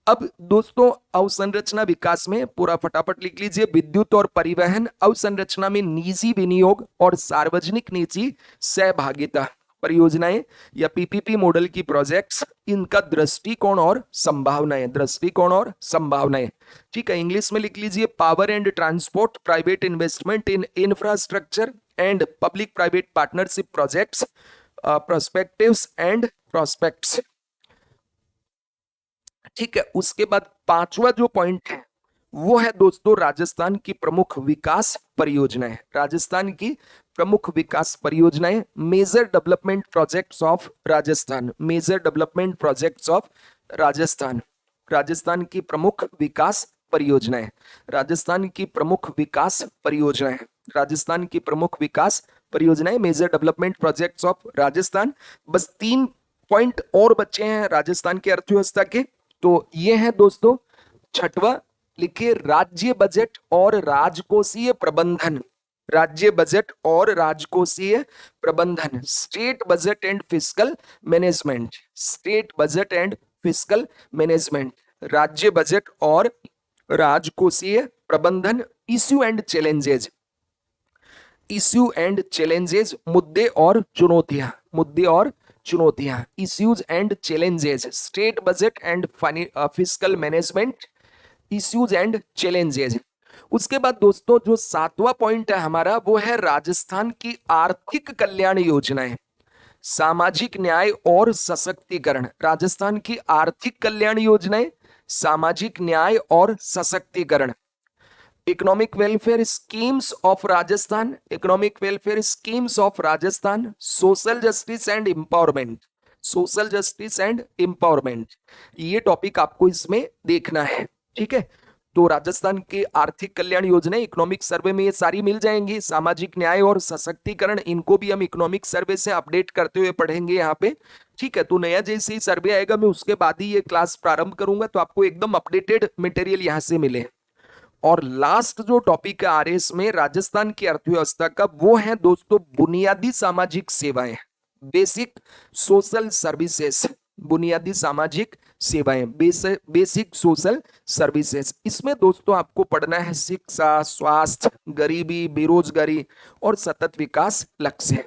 अब दोस्तों अवसंरचना विकास में पूरा फटाफट लिख लीजिए, विद्युत और परिवहन अवसंरचना में निजी विनियोग और सार्वजनिक निजी सहभागिता परियोजनाएं या पीपीपी मॉडल की प्रोजेक्ट्स, इनका दृष्टिकोण और संभावनाएं, दृष्टिकोण और संभावनाएं, ठीक है। इंग्लिश में लिख लीजिए power and transport, private investment in infrastructure and public private partnership projects, prospectives and prospects, ठीक है। उसके बाद पांचवा जो पॉइंट है वो है दोस्तों राजस्थान की प्रमुख विकास परियोजनाएं, राजस्थान की प्रमुख विकास परियोजनाएं, major development projects of Rajasthan, major development projects of Rajasthan, Rajasthan की प्रमुख विकास परियोजनाएं, राजस्थान की प्रमुख विकास परियोजनाएं, राजस्थान की प्रमुख विकास परियोजनाएं, major development projects of Rajasthan. बस 3 पॉइंट और बचे हैं राजस्थान की अर्थव्यवस्था के, तो ये है दोस्तों। छठवा लिखिए राज्य बजट और राजकोषीय प्रबंधन, राज्य बजट और राजकोषीय प्रबंधन, state budget and fiscal management, state budget and fiscal management, राज्य बजट और राजकोषीय प्रबंधन, issue and challenges, issue and challenges, मुद्दे और चुनौतियां, मुद्दे और चुनौतियां, issues and challenges, state budget and fiscal management, issues and challenges. उसके बाद दोस्तों जो 7वां पॉइंट है हमारा वो है राजस्थान की आर्थिक कल्याण योजनाएं, सामाजिक न्याय और सशक्तिकरण, राजस्थान की आर्थिक कल्याण योजनाएं, सामाजिक न्याय और सशक्तिकरण। Economic welfare schemes of Rajasthan, economic welfare schemes of Rajasthan, social justice and empowerment, social justice and empowerment, ये टॉपिक आपको इसमें देखना है। ठीक है, तो राजस्थान की आर्थिक कल्याण योजना इकोनॉमिक सर्वे में ये सारी मिल जाएंगी। सामाजिक न्याय और सशक्तिकरण, इनको भी हम इकोनॉमिक सर्वे से अपडेट करते हुए पढ़ेंगे यहाँ पे। ठीक है, तो नया जैसे ही सर्वे आएगा मैं उसके बाद ही ये क्लास प्रारंभ करूंगा, तो आपको एकदम अपडेटेड मटेरियल यहाँ से मिले। और लास्ट जो टॉपिक है आरएस में राजस्थान की अर्थव्यवस्था का, वो है दोस्तों बुनियादी सामाजिक सेवाएं, बेसिक सोशल सर्विसेज, बुनियादी सामाजिक सेवाएं, बेसिक सोशल सर्विसेज। इसमें दोस्तों आपको पढ़ना है शिक्षा, स्वास्थ्य, गरीबी, बेरोजगारी और सतत विकास लक्ष्य।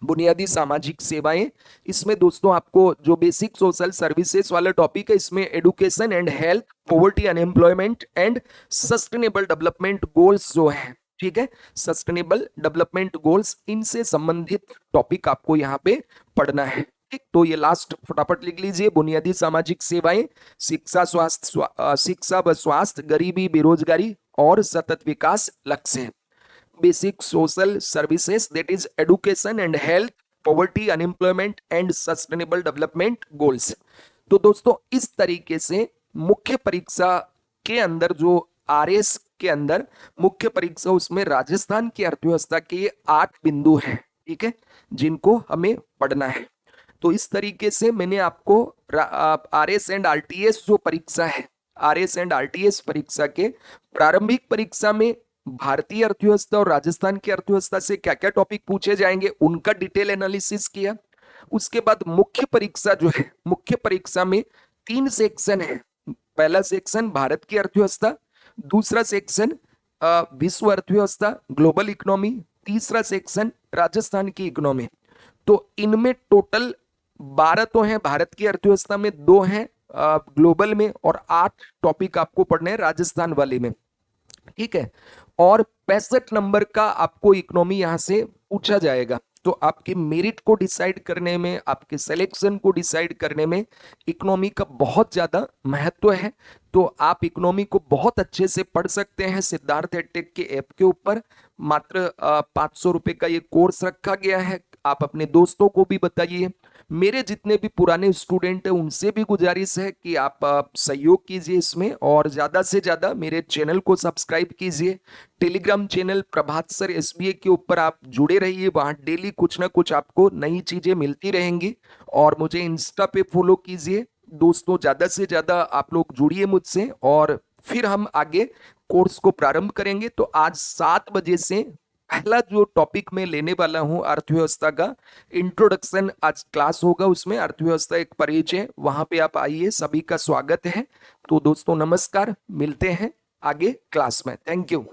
बुनियादी सामाजिक सेवाएं, इसमें दोस्तों आपको जो बेसिक सोशल सर्विसेज वाला टॉपिक है, इसमें education and health, poverty, unemployment and sustainable development goals जो है, ठीक है, सस्टेनेबल डेवलपमेंट गोल्स, इनसे संबंधित टॉपिक आपको यहाँ पे पढ़ना है। ठीक, तो ये लास्ट फटाफट लिख लीजिए, बुनियादी सामाजिक सेवाएं, शिक्षा, शिक्षा व स्वास्थ्य, गरीबी, बेरोजगारी और सतत विकास लक्ष्य। Basic social services, that is education and health, poverty, unemployment and sustainable development goals। तो दोस्तों इस तरीके से मुख्य परीक्षा के अंदर जो आरएस के अंदर मुख्य परीक्षा, उसमें राजस्थान की अर्थव्यवस्था के 8 बिंदु हैं, ठीक है, जिनको हमें पढ़ना है। तो इस तरीके से मैंने आपको आरएस एंड आरटीएस जो परीक्षा है, आरएस एंड आरटीएस परीक्षा के प्रारंभिक परीक्षा में भारतीय अर्थव्यवस्था और राजस्थान की अर्थव्यवस्था से क्या क्या टॉपिक पूछे जाएंगे उनका डिटेल एनालिसिस किया। उसके बाद मुख्य परीक्षा जो है, मुख्य परीक्षा में 3 सेक्शन है। पहला सेक्शन भारत की अर्थव्यवस्था, दूसरा सेक्शन विश्व अर्थव्यवस्था, ग्लोबल इकोनॉमी, तीसरा सेक्शन राजस्थान की इकोनॉमी। तो इनमें टोटल 12 तो हैं भारत की अर्थव्यवस्था में, 2 हैं ग्लोबल में, और 8 टॉपिक आपको पढ़ने हैं राजस्थान वाले में। ठीक है, और 65 नंबर का आपको इकोनॉमी यहां से पूछा जाएगा। तो आपके मेरिट को डिसाइड करने में, आपके सिलेक्शन को डिसाइड करने में इकोनॉमी का बहुत ज्यादा महत्व है। तो आप इकोनॉमी को बहुत अच्छे से पढ़ सकते हैं सिद्धार्थ एडटेक के ऐप के ऊपर। मात्र 500 रुपए का ये कोर्स रखा गया है। आप अपने दोस्तों को भी बताइए। मेरे जितने भी पुराने स्टूडेंट हैं उनसे भी गुजारिश है कि आप सहयोग कीजिए इसमें, और ज्यादा से ज्यादा मेरे चैनल को सब्सक्राइब कीजिए। टेलीग्राम चैनल प्रभात सर एसबीए के ऊपर आप जुड़े रहिए, वहां डेली कुछ ना कुछ आपको नई चीजें मिलती रहेंगी। और मुझे इंस्टा पे फॉलो कीजिए दोस्तों, ज्यादा से ज्यादा आप लोग जुड़िए मुझसे, और फिर हम आगे कोर्स को प्रारंभ करेंगे। तो आज 7 बजे से पहला जो टॉपिक मैं लेने वाला हूं अर्थव्यवस्था का इंट्रोडक्शन आज क्लास होगा, उसमें अर्थव्यवस्था एक परिचय, वहां पे आप आइए, सभी का स्वागत है। तो दोस्तों नमस्कार, मिलते हैं आगे क्लास में। Thank you.